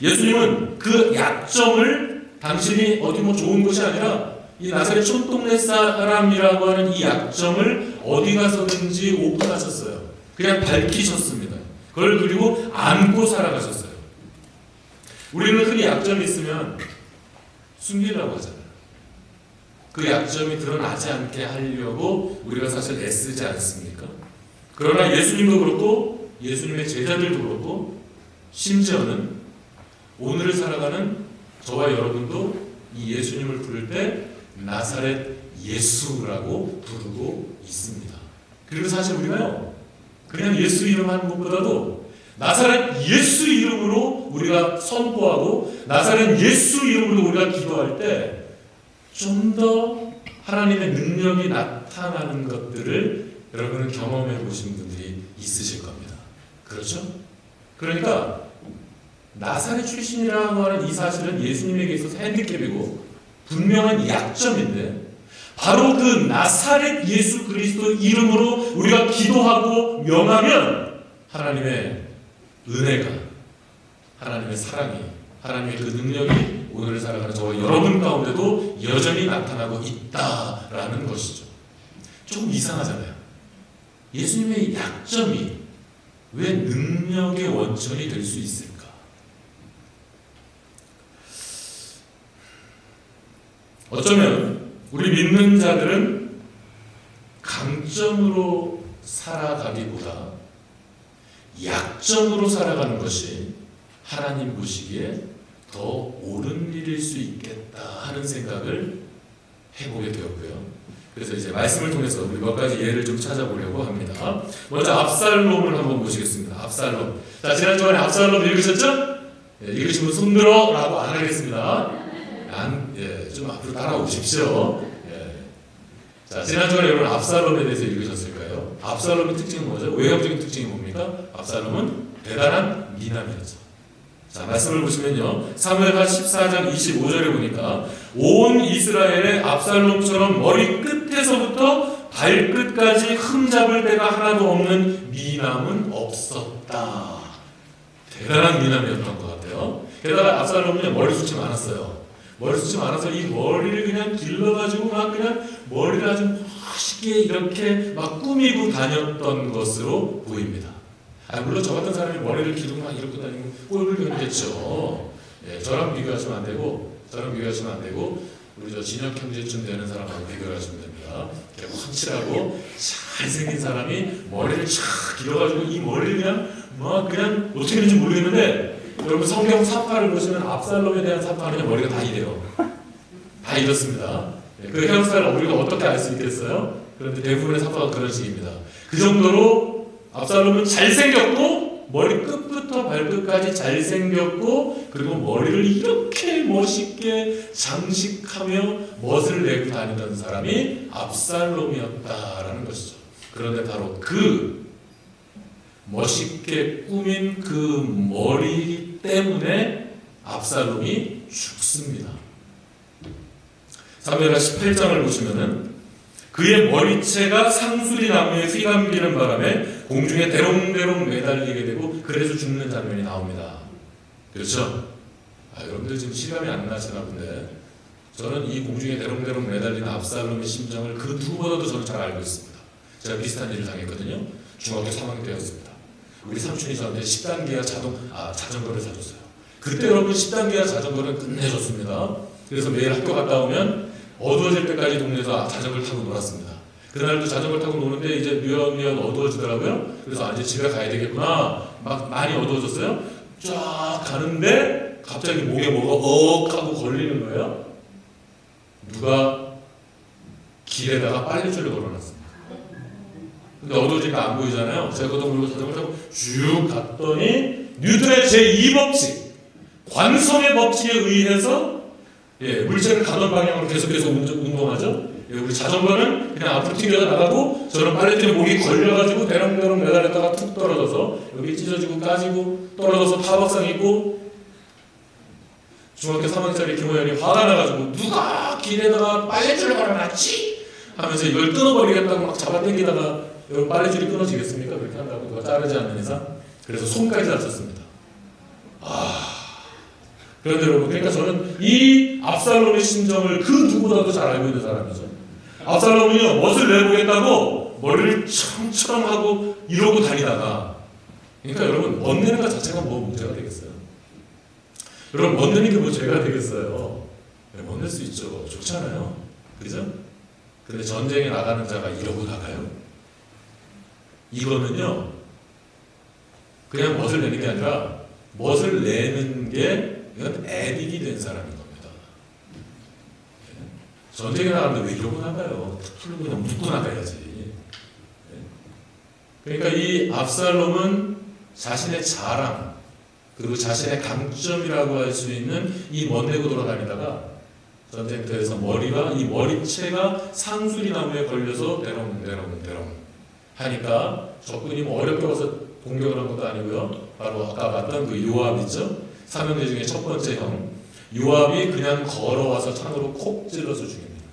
예수님은 그 약점을 당신이 어디 뭐 좋은 곳이 아니라 이 나사렛 촌동네 사람이라고 하는 이 약점을 어디 가서든지 오픈하셨어요. 그냥 밝히셨습니다. 그걸 그리고 안고 살아가셨어요. 우리는 흔히 약점이 있으면 숨기려고 하잖아요. 그 약점이 드러나지 않게 하려고 우리가 사실 애쓰지 않습니까? 그러나 예수님도 그렇고 예수님의 제자들도 그렇고 심지어는 오늘을 살아가는 저와 여러분도 이 예수님을 부를 때 나사렛 예수라고 부르고 있습니다. 그리고 사실 우리가요, 그냥 예수 이름 하는 것보다도 나사렛 예수 이름으로 우리가 선포하고 나사렛 예수 이름으로 우리가 기도할 때 좀 더 하나님의 능력이 나타나는 것들을 여러분은 경험해 보신 분들이 있으실 겁니다. 그렇죠? 그러니까 나사렛 출신이라고 하는 이 사실은 예수님에게 있어서 핸디캡이고 분명한 약점인데 바로 그 나사렛 예수 그리스도 이름으로 우리가 기도하고 명하면 하나님의 은혜가, 하나님의 사랑이, 하나님의 그 능력이 오늘을 살아가는 저와 여러분 가운데도 여전히 나타나고 있다라는 것이죠. 조금 이상하잖아요. 예수님의 약점이 왜 능력의 원천이 될 수 있을까? 어쩌면 우리 믿는 자들은 장점으로 살아가기보다 약점으로 살아가는 것이 하나님 보시기에 더 옳은 일일 수 있겠다 하는 생각을 해보게 되었고요. 그래서 이제 말씀을 통해서 우리 몇 가지 예를 좀 찾아보려고 합니다. 먼저 압살롬을 한번 보시겠습니다. 압살롬. 자, 지난주간에 압살롬 읽으셨죠? 예, 읽으시면 손들어 라고 안 하겠습니다. 좀 앞으로 따라오십시오. 예. 자, 지난주간에 여러분 압살롬에 대해서 읽으셨을까요? 압살롬의 특징은 뭐죠? 외형적인 특징이 뭡니까? 압살롬은 대단한 미남이었죠. 자, 말씀을 보시면요. 사무엘하 14장 25절에 보니까 온 이스라엘의 압살롬처럼 머리 끝에서부터 발끝까지 흠잡을 데가 하나도 없는 미남은 없었다. 대단한 미남이었던 것 같아요. 게다가 압살롬은 머리숱이 많았어요. 머리숱이 많아서 이 머리를 그냥 길러가지고 막 그냥 머리를 아주 멋있게 이렇게 막 꾸미고 다녔던 것으로 보입니다. 물론 저 같은 사람이 머리를 기르고 막 이러고 다니면 꼴을 견겠죠. 예, 저랑 비교하시면 안 되고, 우리 저 진혁 형제쯤 되는 사람하고 비교하시면 됩니다. 확실하고 잘생긴 사람이 머리를 촥 길어가지고 이 머리를 그냥 어떻게 되는지 모르겠는데, 여러분 성경 사파를 보시면 압살롬에 대한 사파는 머리가 다 이래요. 다 이렇습니다. 예, 그 헤어스타일을 우리가 어떻게 알 수 있겠어요? 그런데 대부분의 사파가 그런 식입니다. 그 정도로 압살롬은 잘생겼고 머리 끝부터 발끝까지 잘생겼고 그리고 머리를 이렇게 멋있게 장식하며 멋을 내고 다니던 사람이 압살롬이었다라는 것이죠. 그런데 바로 그 멋있게 꾸민 그 머리 때문에 압살롬이 죽습니다. 사무엘하 18장을 보시면은 그의 머리채가 상수리 나무에 휘감기는 바람에 공중에 대롱대롱 매달리게 되고 그래서 죽는 장면이 나옵니다. 그렇죠? 여러분들 지금 실감이 안 나시나 본데 저는 이 공중에 대롱대롱 매달리는 압살롬의 심정을 그 누구보다도 저는 잘 알고 있습니다. 제가 비슷한 일을 당했거든요. 중학교 3학년 때였습니다. 우리 삼촌이 저한테 10단계야 자전거를 사줬어요. 그때 여러분 10단계야 자전거를 끝내줬습니다. 그래서 매일 학교 갔다 오면 어두워질 때까지 동네에서 자전거를 타고 놀았습니다. 그날도 자전거 타고 노는데 이제 뉘엿뉘엿 어두워지더라고요. 그래서 이제 집에 가야 되겠구나. 막 많이 어두워졌어요. 쫙 가는데 갑자기 목에 뭐가 하고 걸리는 거예요. 누가 길에다가 빨래줄을 걸어놨습니다. 근데 어두워지니까 안 보이잖아요. 제가 그것도 모르고 자전거 타고 쭉 갔더니 뉴턴의 제2법칙 관성의 법칙에 의해서 물체를 가던 방향으로 계속해서 운동하죠. 우리 자전거는 그냥 앞으로 튕겨서 나가고 저는 빨래줄에 목이 걸려가지고 대롱대롱 매달렸다가 툭 떨어져서 여기 찢어지고 까지고 떨어져서 타박상 있고 중학교 3학년짜리 김호연이 화가 나가지고 누가 길에다가 빨래줄을 걸어놨지? 하면서 이걸 끊어버리겠다고 막 잡아당기다가 여러분 빨래줄이 끊어지겠습니까? 그렇게 한다고 누가 자르지 않는 이상. 그래서 손까지 다쳤습니다. 그런데 여러분, 그러니까 저는 이 압살롬의 심정을 그 누구보다도 잘 알고 있는 사람이죠. 압살롬은요, 멋을 내보겠다고 머리를 청청하고 이러고 다니다가, 그러니까 여러분, 멋내는 것 자체가 뭐 문제가 되겠어요? 여러분, 멋내는 게 뭐 죄가 되겠어요? 멋낼 수 있죠. 좋잖아요. 그죠? 근데 전쟁에 나가는 자가 이러고 나가요? 이거는요, 그냥 멋을 내는 게 아니라, 멋을 내는 게 이건 애닉이 된 사람인 겁니다. 전쟁에 나가는데 왜 이러고 나가요? 풀로 그냥 묶고 나가야지. 그러니까 이 압살롬은 자신의 자랑 그리고 자신의 강점이라고 할 수 있는 이 멋내고 돌아다니다가 전쟁터에서 이 머리채가 상수리 나무에 걸려서 대롱대롱 하니까 적군이 뭐 어렵게 와서 공격을 한 것도 아니고요. 바로 아까 봤던 그 요압이죠. 삼형제 중에 첫 번째 형 요압이 그냥 걸어와서 창으로 콕 찔러서 죽입니다.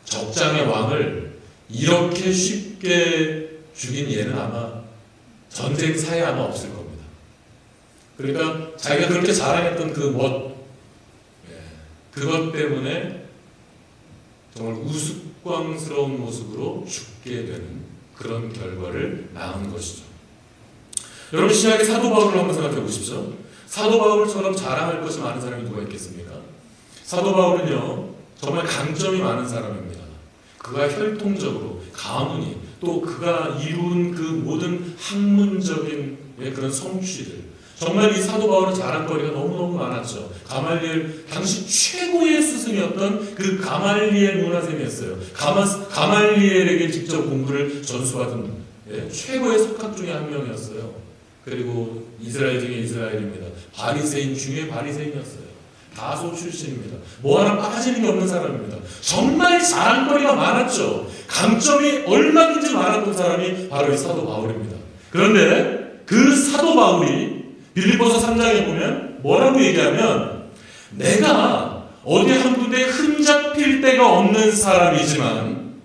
적장의 왕을 이렇게 쉽게 죽인 예는 아마 전쟁사에 아마 없을 겁니다. 그러니까 자기가 그렇게 자랑했던 그 멋, 그것 때문에 정말 우스꽝스러운 모습으로 죽게 되는 그런 결과를 낳은 것이죠. 여러분 신약의 사도 바울을 한번 생각해 보십시오. 사도 바울처럼 자랑할 것이 많은 사람이 누가 있겠습니까? 사도 바울은요 정말 강점이 많은 사람입니다. 그가 혈통적으로 가문이 또 그가 이룬 그 모든 학문적인 그런 성취들, 정말 이 사도 바울은 자랑거리가 너무너무 많았죠. 가말리엘, 당시 최고의 스승이었던 그 가말리엘 문화생이었어요. 가말리엘에게 직접 공부를 전수받은 최고의 석학 중에 한 명이었어요. 그리고 이스라엘 중에 이스라엘입니다. 바리새인 중에 바리새인이었어요. 다소 출신입니다. 뭐 하나 빠지는 게 없는 사람입니다. 정말 자랑거리가 많았죠. 강점이 얼마든지 많았던 사람이 바로 이 사도 바울입니다. 그런데 그 사도 바울이 빌립보서 3장에 보면 뭐라고 얘기하면, 내가 어디 한 군데 흠잡힐 데가 없는 사람이지만,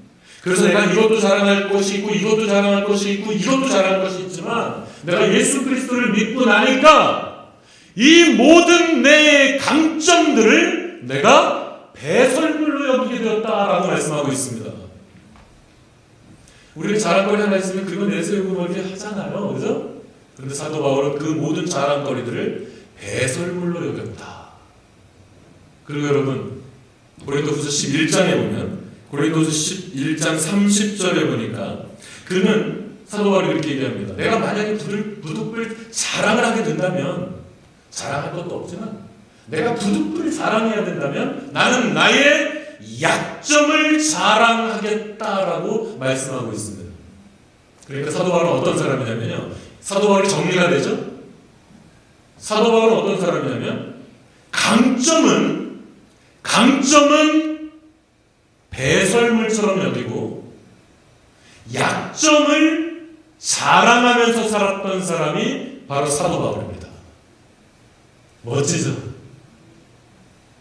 그래서 내가 이것도 자랑할 것이 있고 이것도 자랑할 것이 있고 이것도 자랑할 것이 있지만, 내가 예수 그리스도를 믿고 나니까 이 모든 내 강점들을 내가 배설물로 여기게 되었다라고 말씀하고 있습니다. 우리는 자랑거리 하나 있으면 그거 내세우고 멀리 하잖아요. 그죠? 그런데 사도 바울은 그 모든 자랑거리들을 배설물로 여겼다. 그리고 여러분, 고린도후서 11장에 보면, 고린도후서 11장 30절에 보니까 그는 사도 바울이 이렇게 얘기합니다. 내가 만약에 부득불 자랑을 하게 된다면, 자랑할 것도 없지만 내가 부득불 자랑해야 된다면 나는 나의 약점을 자랑하겠다라고 말씀하고 있습니다. 그러니까 사도 바울은 어떤 사람이냐면요, 사도 바울이 정리가 되죠. 사도 바울은 어떤 사람이냐면, 강점은 배설물처럼 여기고 약점을 자랑하면서 살았던 사람이 바로 사도 바울입니다. 멋지죠?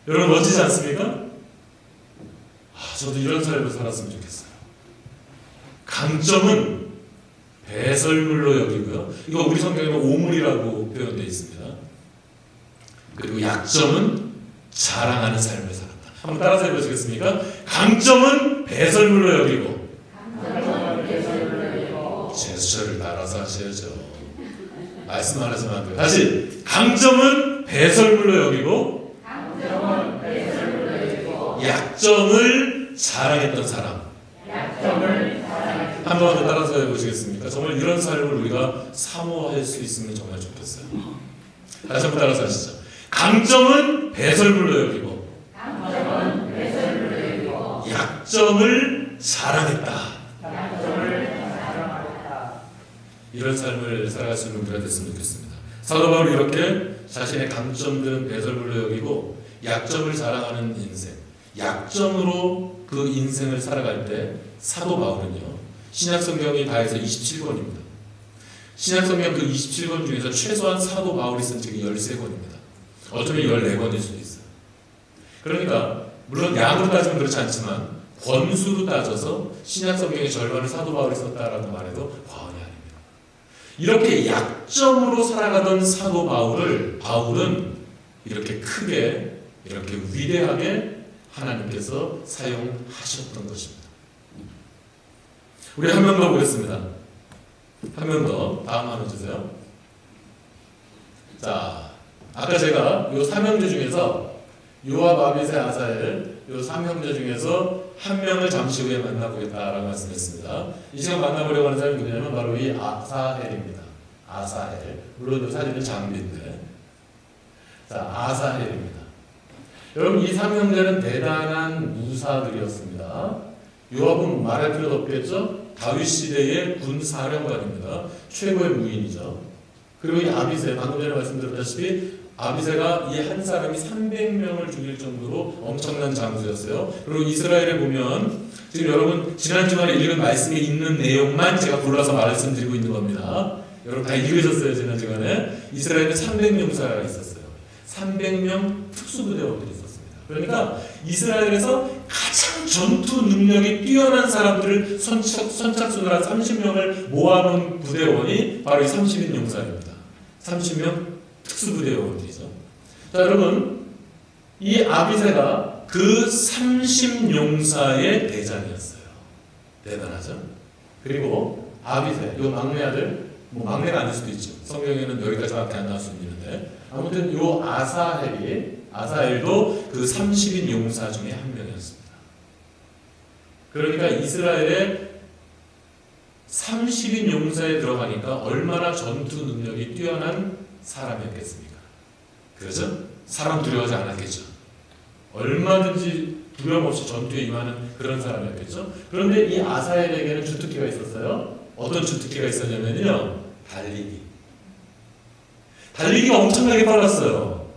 여러분 멋지지 않습니까? 저도 이런 삶을 살았으면 좋겠어요. 강점은 배설물로 여기고요. 이거 우리 성경에는 오물이라고 표현되어 있습니다. 그리고 약점은 자랑하는 삶을 살았다. 한번 따라서 해보시겠습니까? 강점은 배설물로 여기고, 제스처를 따라서 하셔야죠. 말씀 안 하시면 안 돼요. 다시, 강점은 배설물로 여기고, 약점을 자랑했던 사람. 한 번 더 따라서 해보시겠습니까? 정말 이런 삶을 우리가 사모할 수 있으면 정말 좋겠어요. 다시 한번 따라서 하시죠. 강점은 배설물로 여기고, 약점을 자랑했다. 이런 삶을 살아갈 수 있는 우리가 됐으면 좋겠습니다. 사도 바울이 이렇게 자신의 강점들은 배설물로 여기고 약점을 자랑하는 인생, 약점으로 그 인생을 살아갈 때 사도 바울은요, 신약성경이 다 해서 27권입니다. 신약성경 그 27권 중에서 최소한 사도 바울이 쓴 책이 13권입니다. 어쩌면 14권일 수도 있어요. 그러니까 물론 양으로 따지면 그렇지 않지만 권수로 따져서 신약성경의 절반을 사도 바울이 썼다라고 말해도 과언이 아닙니다. 이렇게 약점으로 살아가던 사도 바울은 이렇게 크게, 이렇게 위대하게 하나님께서 사용하셨던 것입니다. 우리 한 명 더 보겠습니다. 한 명 더, 다음 화면 주세요. 자, 아까 제가 요 삼형제 중에서 요압, 아비새, 아사엘 요 삼형제 중에서 한 명을 잠시 후에 만나보겠다라고 말씀했습니다. 이 시간 만나보려고 하는 사람이 누구냐면 바로 이 아사헬입니다. 아사헬. 물론 이 사진은 장비인데, 자, 아사헬입니다. 여러분, 이 삼형제는 대단한 무사들이었습니다. 요압은 말할 필요도 없겠죠? 다윗 시대의 군 사령관입니다. 최고의 무인이죠. 그리고 이 아비새, 방금 전에 말씀드렸다시피 아비새가 이 한 사람이 300명을 죽일 정도로 엄청난 장수였어요. 그리고 이스라엘에 보면 지금 여러분 지난 주말에 읽은 말씀에 있는 내용만 제가 골라서 말씀드리고 있는 겁니다. 여러분 다 읽으셨어요. 지난 주간에 이스라엘에 300명사가 있었어요. 300명 특수부대원들이 있었습니다. 그러니까 이스라엘에서 가장 전투 능력이 뛰어난 사람들을 선착순으로 한 30명을 모아놓은 부대원이 바로 이 30인 용사입니다. 30명 특수부대원들이죠. 자, 여러분, 이 아비새가 그 30용사의 대장이었어요. 대단하죠? 그리고 아비새, 요 막내 아들, 뭐 막내가 아닐 수도 있죠. 성경에는 여기까지밖에 안 나올 수 있는데, 아무튼 요 아사헬도 그 30인 용사 중에 한 명이었습니다. 그러니까 이스라엘의 30인 용사에 들어가니까 얼마나 전투 능력이 뛰어난 사람이었겠습니까? 그렇죠? 사람 두려워하지 않았겠죠. 얼마든지 두려움 없이 전투에 임하는 그런 사람이었겠죠. 그런데 이 아사엘에게는 주특기가 있었어요. 어떤 주특기가 있었냐면요, 달리기. 달리기가 엄청나게 빨랐어요.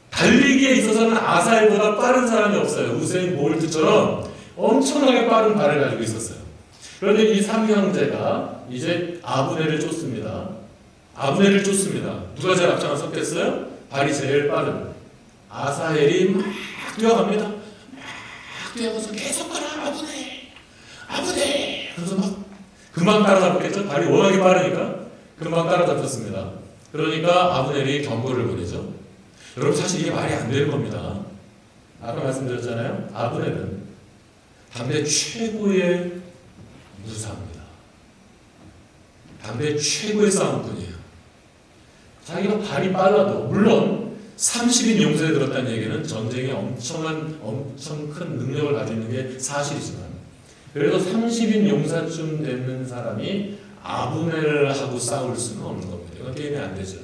달리기에 있어서는 아사엘보다 빠른 사람이 없어요. 우세인 볼트처럼 엄청나게 빠른 발을 가지고 있었어요. 그런데 이 삼형제가 이제 아브넬을 쫓습니다. 아브넬을 쫓습니다. 누가 제일 앞장을 섰겠어요? 발이 제일 빠른 아사엘이 막 뛰어갑니다. 막 뛰어가서 계속 가라, 아브넬. 그래서 막 금방 따라잡겠죠? 발이 워낙에 빠르니까 금방 따라잡혔습니다. 그러니까 아브넬이 경고를 보내죠. 여러분, 사실 이게 말이 안 되는 겁니다. 아까 말씀드렸잖아요. 아브넬은 당대 최고의 무사입니다. 당대 최고의 싸움꾼이에요. 자기가 발이 빨라도, 물론 30인 용사에 들었다는 얘기는 전쟁에 엄청 큰 능력을 가지고 있는 게 사실이지만, 그래도 30인 용사쯤 되는 사람이 아브넬하고 싸울 수는 없는 겁니다. 이건 게임이 안 되죠.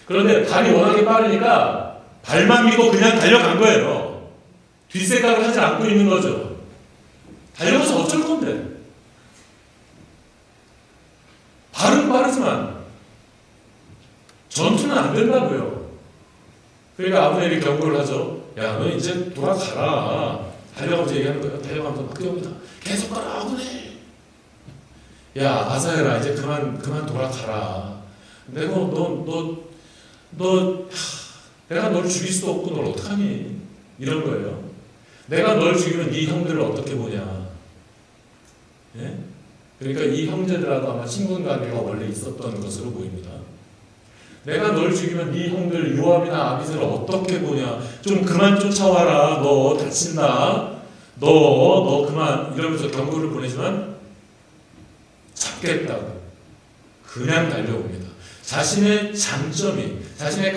그런데 발이 워낙에 빠르니까 발만 믿고 그냥 달려간 거예요. 뒷생각을 하지 않고 있는 거죠. 달려가서 어쩔 건데. 발은 빠르지만 전투는 안 된다고요. 그러니까 아브넬이 경고를 하죠. 야, 너 이제 돌아가라. 달려가면서 얘기하는 거예요. 달려가면서 막 뛰어옵니다. 계속 가라, 아브넬. 야, 아사엘아, 이제 그만 돌아가라. 내가 내가 널 죽일 수도 없고 널 어떡하니? 이런 거예요. 내가 널 죽이면 네 형들을 어떻게 보냐? 예? 그러니까 이 형제들하고 아마 친분관계가 원래 있었던 것으로 보입니다. 내가 널 죽이면 네 형들 요압이나 아비새를 어떻게 보냐? 좀 그만 쫓아와라. 너 다친다. 너 그만. 이러면서 경고를 보내지만 잡겠다고 그냥 달려옵니다. 자신의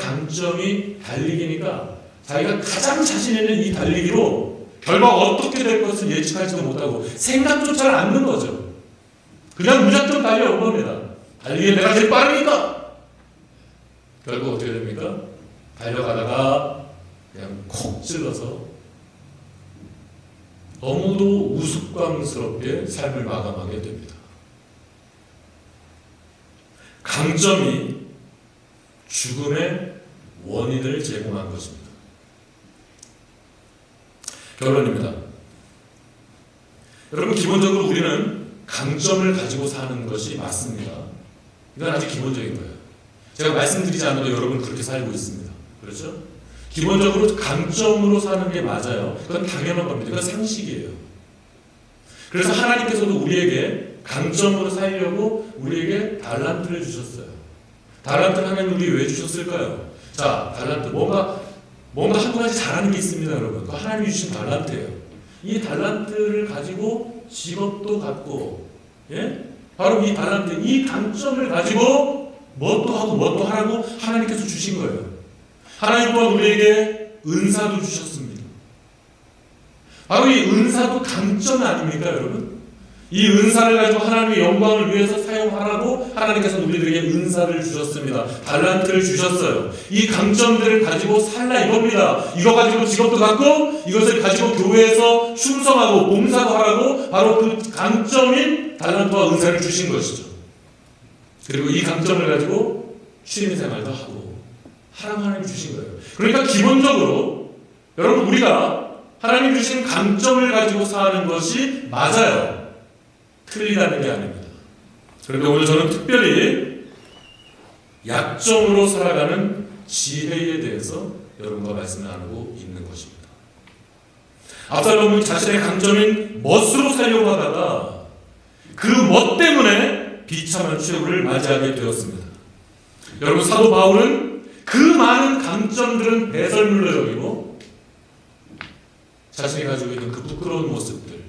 강점이 달리기니까 자기가 가장 자신 있는 이 달리기로 결과가 어떻게 될 것을 예측하지도 못하고 생각조차 않는 거죠. 그냥 무작정 달려온 겁니다. 달리기에 내가 제일 빠르니까. 결국 어떻게 됩니까? 달려가다가 그냥 콕 찔러서 너무도 우스꽝스럽게 삶을 마감하게 됩니다. 강점이 죽음의 원인을 제공한 것입니다. 결론입니다. 여러분, 기본적으로 우리는 강점을 가지고 사는 것이 맞습니다. 이건 아주 기본적인 거예요. 제가 말씀드리지 않아도 여러분 그렇게 살고 있습니다. 그렇죠? 기본적으로 강점으로 사는 게 맞아요. 그건 당연한 겁니다. 그건 상식이에요. 그래서 하나님께서도 우리에게 강점으로 살려고 우리에게 달란트를 주셨어요. 달란트를 하나님 우리 왜 주셨을까요? 자, 달란트. 뭔가 한 가지 잘하는 게 있습니다, 여러분. 그 하나님이 주신 달란트예요. 이 달란트를 가지고 직업도 갖고, 예? 바로 이 달란트, 이 강점을 가지고 뭣도 하고 뭣도 하라고 하나님께서 주신 거예요. 하나님 또한 우리에게 은사도 주셨습니다. 바로 이 은사도 강점 아닙니까, 여러분? 이 은사를 가지고 하나님의 영광을 위해서 사용하라고 하나님께서 우리들에게 은사를 주셨습니다. 달란트를 주셨어요. 이 강점들을 가지고 살라 이겁니다. 이거 가지고 직업도 갖고 이것을 가지고 교회에서 충성하고 봉사도 하라고 바로 그 강점인 달란트와 은사를 주신 것이죠. 그리고 이 강점을 가지고 취미생활도 하고 하라고 하나님이 주신 거예요. 그러니까 기본적으로 여러분, 우리가 하나님 주신 강점을 가지고 사는 것이 맞아요. 틀리다는 게 아닙니다. 그런데 오늘 저는 특별히 약점으로 살아가는 지혜에 대해서 여러분과 말씀을 나누고 있는 것입니다. 압살롬은 자신의 강점인 멋으로 살려고 하다가 그 멋 때문에 비참한 최후를 맞이하게 되었습니다. 여러분, 사도 바울은 그 많은 강점들은 배설물로 여기고 자신이 가지고 있는 그 부끄러운 모습들,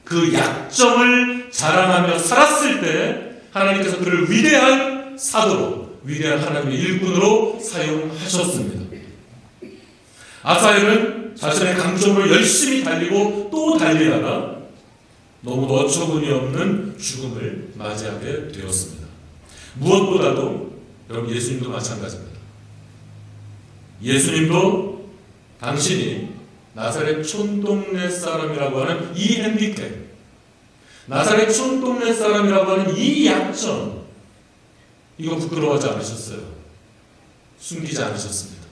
그 약점을 자랑하며 살았을 때 하나님께서 그를 위대한 사도로, 위대한 하나님의 일꾼으로 사용하셨습니다. 아사엘은 자신의 강점으로 열심히 달리고 또 달리다가 너무 어처구니 없는 죽음을 맞이하게 되었습니다. 무엇보다도 여러분 예수님도 마찬가지입니다. 예수님도 당신이 나사렛 촌동네 사람이라고 하는 이 핸디캡, 나사렛 촌동네 사람이라고 하는 이 약점, 이거 부끄러워하지 않으셨어요. 숨기지 않으셨습니다.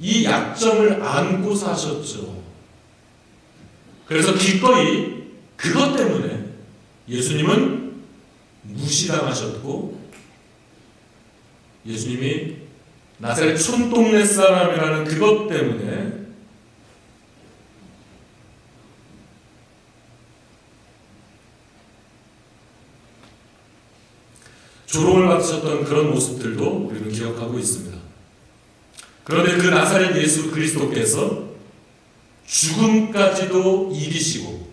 이 약점을 안고 사셨죠. 그래서 기꺼이 그것 때문에 예수님은 무시당하셨고, 예수님이 나사렛 촌동네 사람이라는 그것 때문에 조롱을 받으셨던 그런 모습들도 우리는 기억하고 있습니다. 그런데 그 나사렛 예수 그리스도께서 죽음까지도 이기시고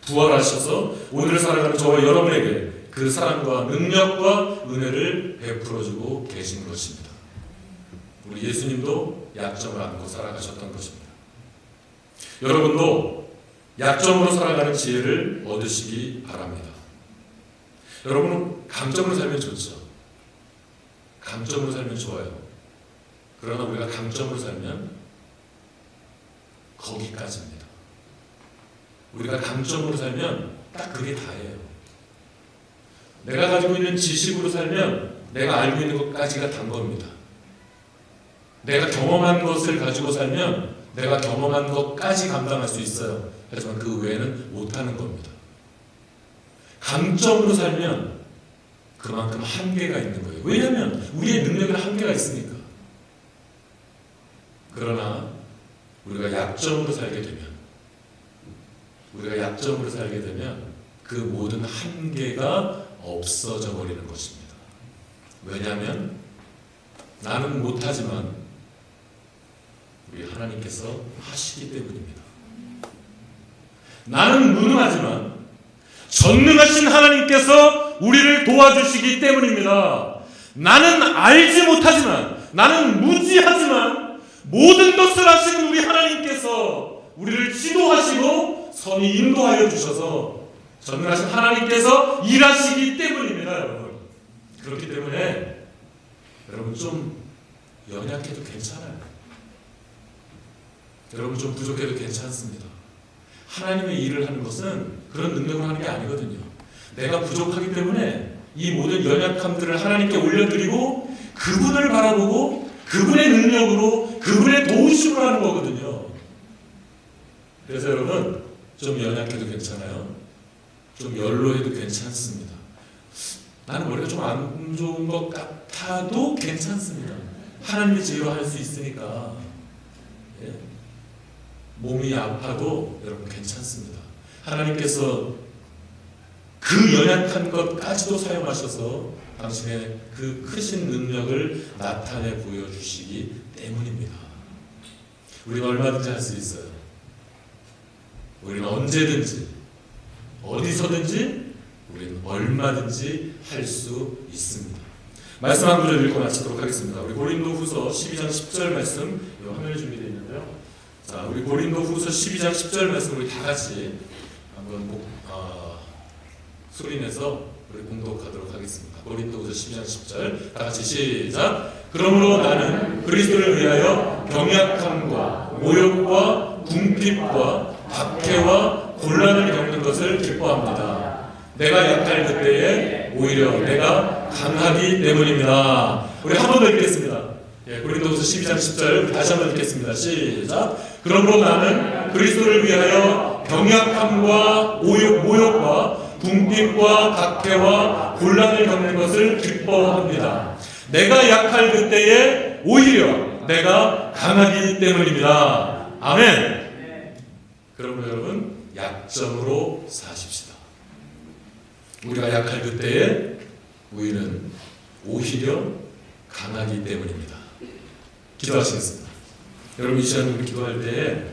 부활하셔서 오늘 살아가는 저와 여러분에게 그 사랑과 능력과 은혜를 베풀어주고 계신 것입니다. 우리 예수님도 약점을 안고 살아가셨던 것입니다. 여러분도 약점으로 살아가는 지혜를 얻으시기 바랍니다. 여러분은 강점으로 살면 좋죠. 강점으로 살면 좋아요. 그러나 우리가 강점으로 살면 거기까지입니다. 우리가 강점으로 살면 딱 그게 다예요. 내가 가지고 있는 지식으로 살면 내가 알고 있는 것까지가 단 겁니다. 내가 경험한 것을 가지고 살면 내가 경험한 것까지 감당할 수 있어요. 하지만 그 외에는 못하는 겁니다. 강점으로 살면 그만큼 한계가 있는 거예요. 왜냐하면 우리의 능력에는 한계가 있으니까. 그러나 우리가 약점으로 살게 되면 그 모든 한계가 없어져 버리는 것입니다. 왜냐하면 나는 못하지만 우리 하나님께서 하시기 때문입니다. 나는 무능하지만 전능하신 하나님께서 우리를 도와주시기 때문입니다. 나는 알지 못하지만, 나는 무지하지만 모든 것을 하시는 우리 하나님께서 우리를 지도하시고 선히 인도하여 주셔서 전능하신 하나님께서 일하시기 때문입니다, 여러분. 그렇기 때문에 여러분 좀 연약해도 괜찮아요. 여러분 좀 부족해도 괜찮습니다. 하나님의 일을 하는 것은 그런 능력을 하는 게 아니거든요. 내가 부족하기 때문에 이 모든 연약함들을 하나님께 올려드리고 그분을 바라보고 그분의 능력으로 그분의 도우심을 하는 거거든요. 그래서 여러분 좀 연약해도 괜찮아요. 좀 연로해도 괜찮습니다. 나는 머리가 좀 안 좋은 것 같아도 괜찮습니다. 하나님의 지혜로 할 수 있으니까. 예. 몸이 아파도 여러분 괜찮습니다. 하나님께서 그 연약한 것까지도 사용하셔서 당신의 그 크신 능력을 나타내 보여주시기 때문입니다. 우리는 얼마든지 할 수 있어요. 우리는 언제든지 어디서든지 우리는 얼마든지 할 수 있습니다. 말씀 한 구절 읽고 마치도록 하겠습니다. 우리 고린도후서 12장 10절 말씀 이 화면에 준비되어 있는데요. 자, 우리 고린도후서 12장 10절 말씀 우리 다 같이 한번 소리내서 우리 공독하도록 하겠습니다. 고린도후서 12장 10절 다 같이 시작. 그러므로 나는 그리스도를 위하여 병약함과 모욕과 궁핍과 박해와 곤란을 겪는 것을 기뻐합니다. 내가 약할 그때에 오히려 내가 강하기 때문입니다. 우리 한 번 더 읽겠습니다. 예, 고린도후서 12장 10절 다시 한번 읽겠습니다. 시작. 그러므로 나는 그리스도를 위하여 병약함과 모욕과 궁핍과 박해와 곤란을 겪는 것을 기뻐합니다. 내가 약할 그때에 오히려 내가 강하기 때문입니다. 아멘. 그러므로 여러분 약점으로 사십시다. 우리가 약할 그때에 우리는 오히려 강하기 때문입니다. 기도하시겠습니다. 여러분 이 시간 우리 기도할 때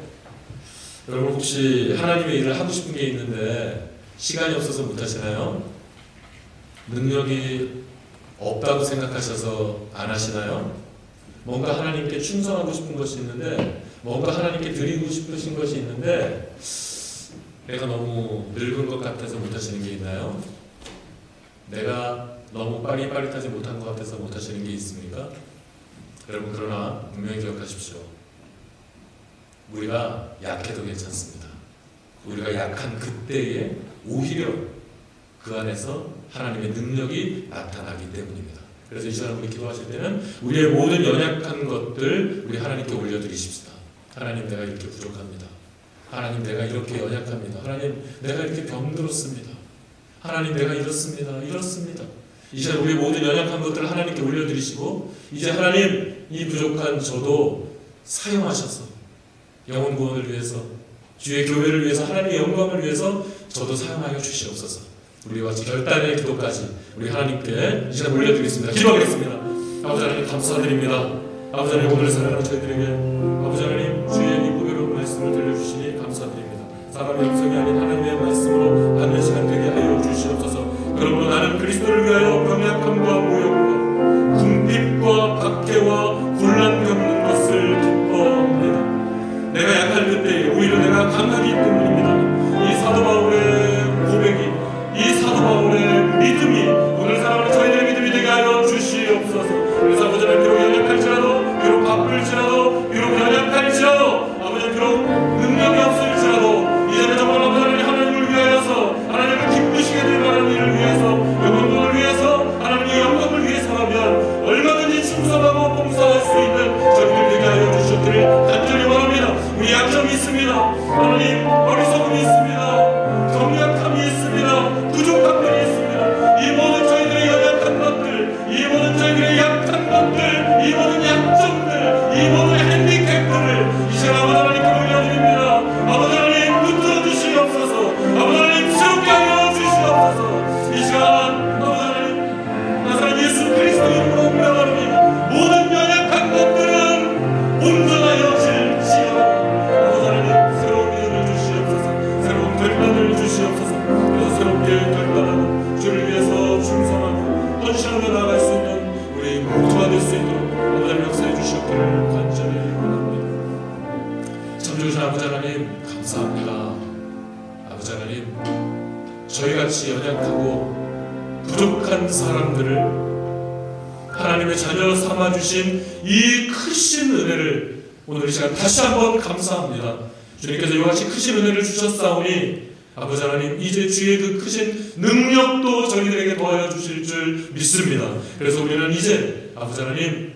여러분 혹시 하나님의 일을 하고 싶은 게 있는데 시간이 없어서 못하시나요? 능력이 없다고 생각하셔서 안 하시나요? 뭔가 하나님께 충성하고 싶은 것이 있는데 뭔가 하나님께 드리고 싶으신 것이 있는데 내가 너무 늙은 것 같아서 못하시는 게 있나요? 내가 너무 빠릿빠릿하지 못한 것 같아서 못하시는 게 있습니까? 여러분, 그러나 분명히 기억하십시오. 우리가 약해도 괜찮습니다. 우리가 약한 그때에 오히려 그 안에서 하나님의 능력이 나타나기 때문입니다. 그래서 이 시간 우리 기도하실 때는 우리의 모든 연약한 것들 우리 하나님께 올려드리십시다. 하나님, 내가 이렇게 부족합니다. 하나님, 내가 이렇게 연약합니다. 하나님, 내가 이렇게 병들었습니다. 하나님, 내가 이렇습니다. 이 시간 우리의 모든 연약한 것들을 하나님께 올려드리시고, 이제 하나님, 이 부족한 저도 사용하셔서 영혼 구원을 위해서, 주의 교회를 위해서, 하나님의 영광을 위해서 저도 사용하여 주시옵소서. 우리와 같이 결단의 기도까지 우리 하나님께 이 시간 올려드리겠습니다. 기도하겠습니다. 아버지 하나님, 감사드립니다. 아버지 하나님, 오늘 사랑하는 저희들에게 아버지 하나님, 주의 이 보배로운 말씀을 들려주시니 감사드립니다. 사람의 음성이 아닌 하나님의 말씀으로 받는 시간 되게 하여 주시옵소서. 그러므로 나는 그리스도를 위하여 병약함과 모욕과 궁핍과 박해와 곤란 겪는 것을 기뻐합니다. 내가 약할 그때 오히려 내가 강하기 때문입니다. 이 사도 바울의 고백이, 이 사도 바울의 믿음이 오늘 사랑하는 저희들의 믿음이 되게 하여 주시옵소서. 그래서 아버지 하나님, 비록 연약할지라도, 비록 바쁠지라도, 비록 연약할지라도, 아버지 비록 능력이 없을지라도, 이제는 정말 아버지 하나님을 위하여서, 하나님을 기쁘시게 될 만한 일을 위해서, 영광을 위해서, 하나님의 영광을 위해서라면 얼마든지 충성하고 봉사할 수 있는 저희들 되게 하여 주셨기를 간절히 원합니다. 우리 약점이 있습니다. 하나님, 어리석음이 있습니다. 경약함이 있습니다. 부족함들이 있습니다. 이 모든 저희들의 연약한 것들, 이 모든 저희들의 약한 것들, 이 모든 약점들, 이 모든 핸디캡들을 이제 아버지 하나님께 올려드립니다. 아버지 하나님, 붙들어 주시옵소서. 아버지 하나님, 새롭게 하여 주시옵소서. 이 시간 아버지 하나님, 나사렛 예수 그리스도 이름으로 명하노니 모든 연약한 것들은 온전하여질지어다. 아버지 하나님, 새로운 믿음을 주시옵소서. 새로운 결단을 주시옵소서. 그래서 새롭게 결단하고 주를 위해서 충성하고 헌신하며 나아갈 수 있는 우리 모두가 될 수 있도록 아버지 하나님 역사해 주시옵기를 간절히 원합니다. 참 좋으신 아버지 하나님, 감사합니다. 아버지 하나님, 저희같이 연약하고 부족한 사람들을 하나님의 자녀 삼아주신 이 크신 은혜를 오늘 이 시간 다시 한번 감사합니다. 주님께서 이와 같이 크신 은혜를 주셨사오니 아버지 하나님, 이제 주의 그 크신 능력도 저희들에게 더하여 주실 줄 믿습니다. 그래서 우리는 이제 아버지 하나님,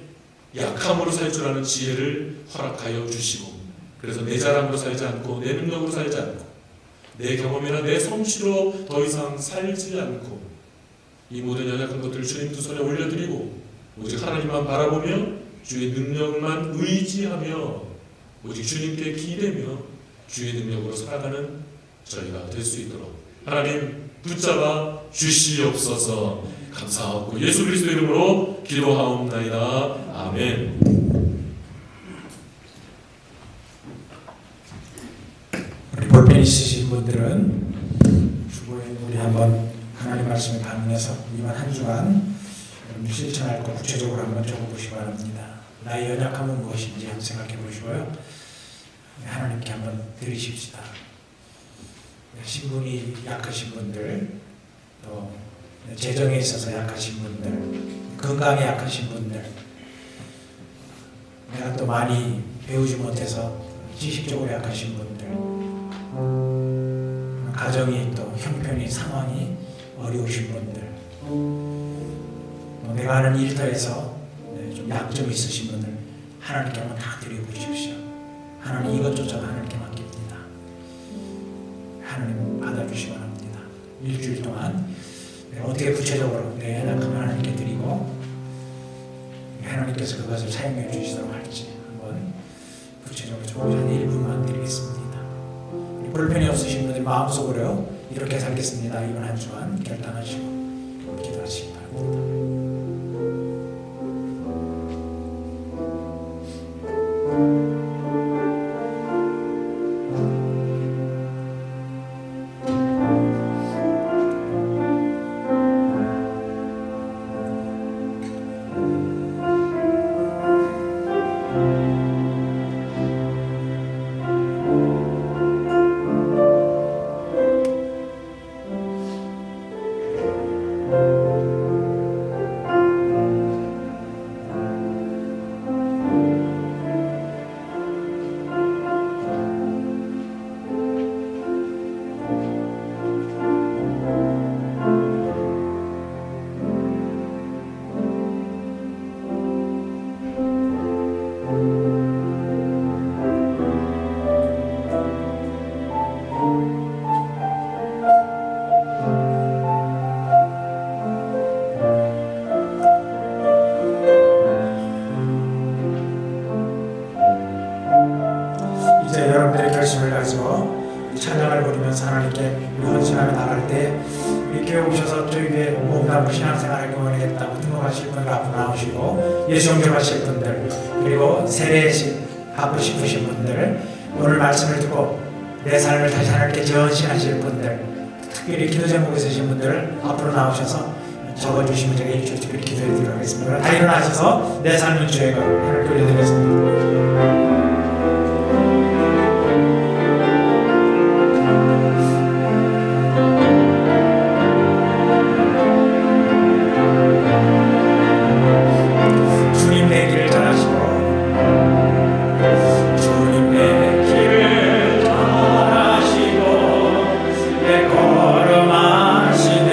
약함으로 살 줄 아는 지혜를 허락하여 주시고, 그래서 내 자랑으로 살지 않고 내 능력으로 살지 않고 내 경험이나 내 솜씨로 더 이상 살지 않고 이 모든 연약한 것들을 주님 두 손에 올려드리고 오직 하나님만 바라보며 주의 능력만 의지하며 오직 주님께 기대며 주의 능력으로 살아가는 저희가 될 수 있도록 하나님 붙잡아 주시옵소서. 감사하고 예수 그리스도 이름으로 기도하옵나이다. 아멘. 우리 볼펜 있으신 분들은 주보에 우리 한번 하나님 말씀을 반문해서 이번 한 주간 실천할 것 구체적으로 한번 적어보시기 바랍니다. 나의 연약함은 무엇인지 한번 생각해 보시고요. 하나님께 한번 드리십시다. 신분이 약하신 분들, 또 재정에 있어서 약하신 분들, 건강에 약하신 분들, 내가 또 많이 배우지 못해서 지식적으로 약하신 분들, 가정이 또 형편이 상황이 어려우신 분들, 내가 하는 일터에서 좀 약점이 있으신 분들 하나님께 한번 다 드려보십시오. 하나님 이것조차 하나님께 맡깁니다. 하나님 받아주시기 바랍니다. 일주일 동안 어떻게 구체적으로 내 연약함을 하나님께 드리고 하나님께서 그것을 사용해 주시도록 할지 한번 구체적으로 적어서 한 1분만 드리겠습니다. 볼펜이 없으신 분들 마음속으로 이렇게 살겠습니다. 이번 한 주간 결단하시고 기도하시기 바랍니다. 찬양을 부르면서 하나님께 우리 헌신하며 나갈 때 우리 교회 오셔서 저희 교회 몸담고 신앙생활을 원하겠다고 등록하실 분들 앞으로 나오시고 예수 영접하실 분들 그리고 세례식 받고 싶으신 분들 오늘 말씀을 듣고 내 삶을 다시 하나님께 재헌신하실 분들 특별히 기도 제목에 쓰신 분들 앞으로 나오셔서 적어주시면 제가 일주일 특별히 기도해 드리도록 하겠습니다. 다 일어나셔서 내 삶은 주의 것 하나님께 올려드리겠습니다. 주님 내 길을 잘하시고 주님 내 길을 잘하시고 내 걸음하시네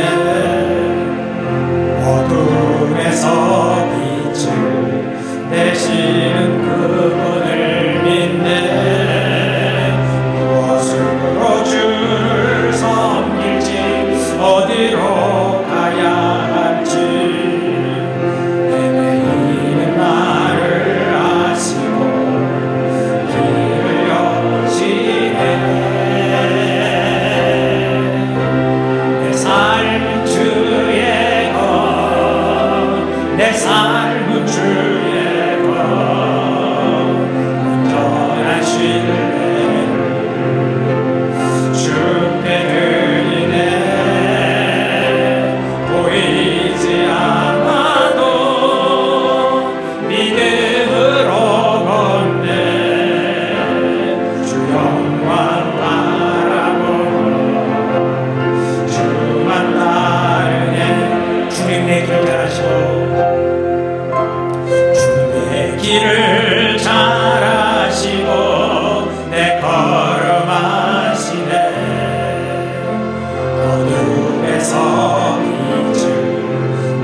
어둠에서 빛을 내시는 그분을 믿네 무엇으로 주를 섬길지 어디로 가야 할지 헤매이는 나를 아시고 길을 여시네 내 삶은 주의 것 내 삶은 주의 것 온전한 신뢰를 주께 드리네 보이지 않아도 믿음으로 걷네 주 영광 바라보며 주만 따르네 주님 내 길을 잘하시고 주님 내 길을 잘하시고 내 걸음하시네 어둠에서 빛을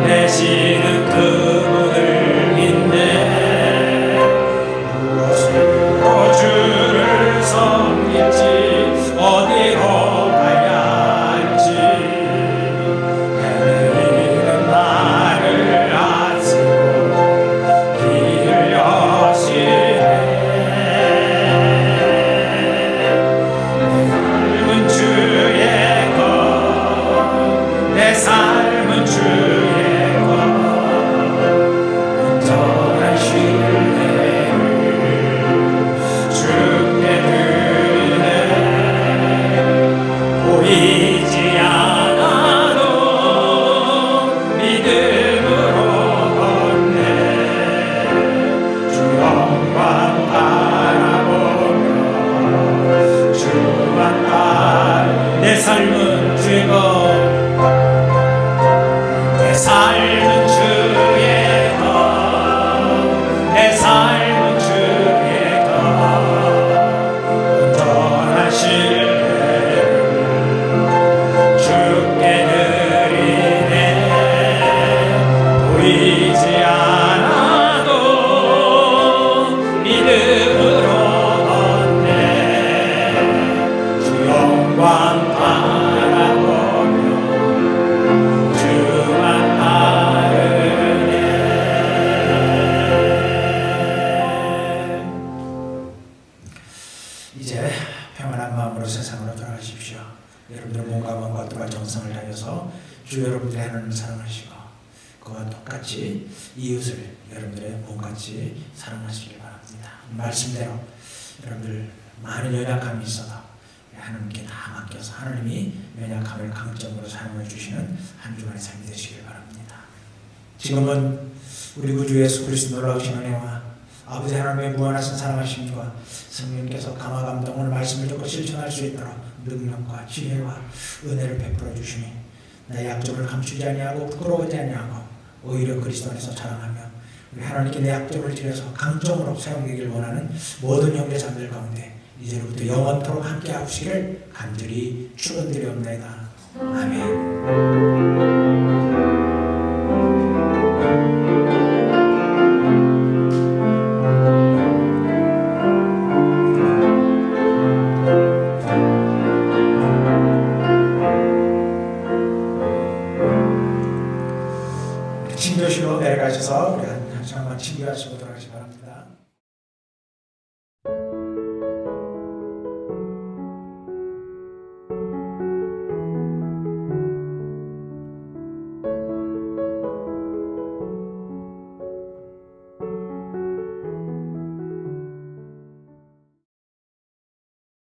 내시는 그분을 믿네 무엇으로 주를 섬길지 어디로 가야 할지 헤매이는 나를 아시고 길을 여시네 내 삶은 주의 것 온전한 신뢰를 주께 드리네 보이지 않아도 믿음으로 걷네 주 영광 바라보며 주만 따르 내 삶은 주의 것 내 삶은 주의 것 내 삶은 주의 것 온전한 신뢰를 주께 드리네 보이지 않아도 믿음으로 걷네 주 영광 바라보며 주만 따르네 이제 평안한 마음으로 세상으로 돌아가십시오. 여러분들 몸과 마음과 뜻과 정성을 다해서 주 여러분들의 하나님을 사랑하시고 그와 똑같이 이웃을 여러분들의 몸같이 사랑하시길 바랍니다. 말씀대로 여러분들 많은 연약함이 있어도 하나님께 다 맡겨서 하나님이 연약함을 강점으로 사용해 주시는 한 주간의 삶이 되시길 바랍니다. 지금은 우리 구주 예수 그리스도 놀라우신 은혜와 아버지 하나님의 무한하신 사랑하심과 성령께서 감화 감동 오늘 말씀을 듣고 실천할 수 있도록 능력과 지혜와 은혜를 베풀어 주시니 나의 약점을 감추지 아니하고 부끄러워하지 아니하고 오히려 그리스도 안에서 자랑하며 우리 하나님께 내 약점을 들여서 강점으로 사용되길 원하는 모든 형제자매들 가운데 이제부터 영원토록 함께 하시기를 간절히 축원드리옵나이다. 아멘. 친교실로 내려가셔서 우리 한 시간만 친교하시고 돌아가시기 바랍니다.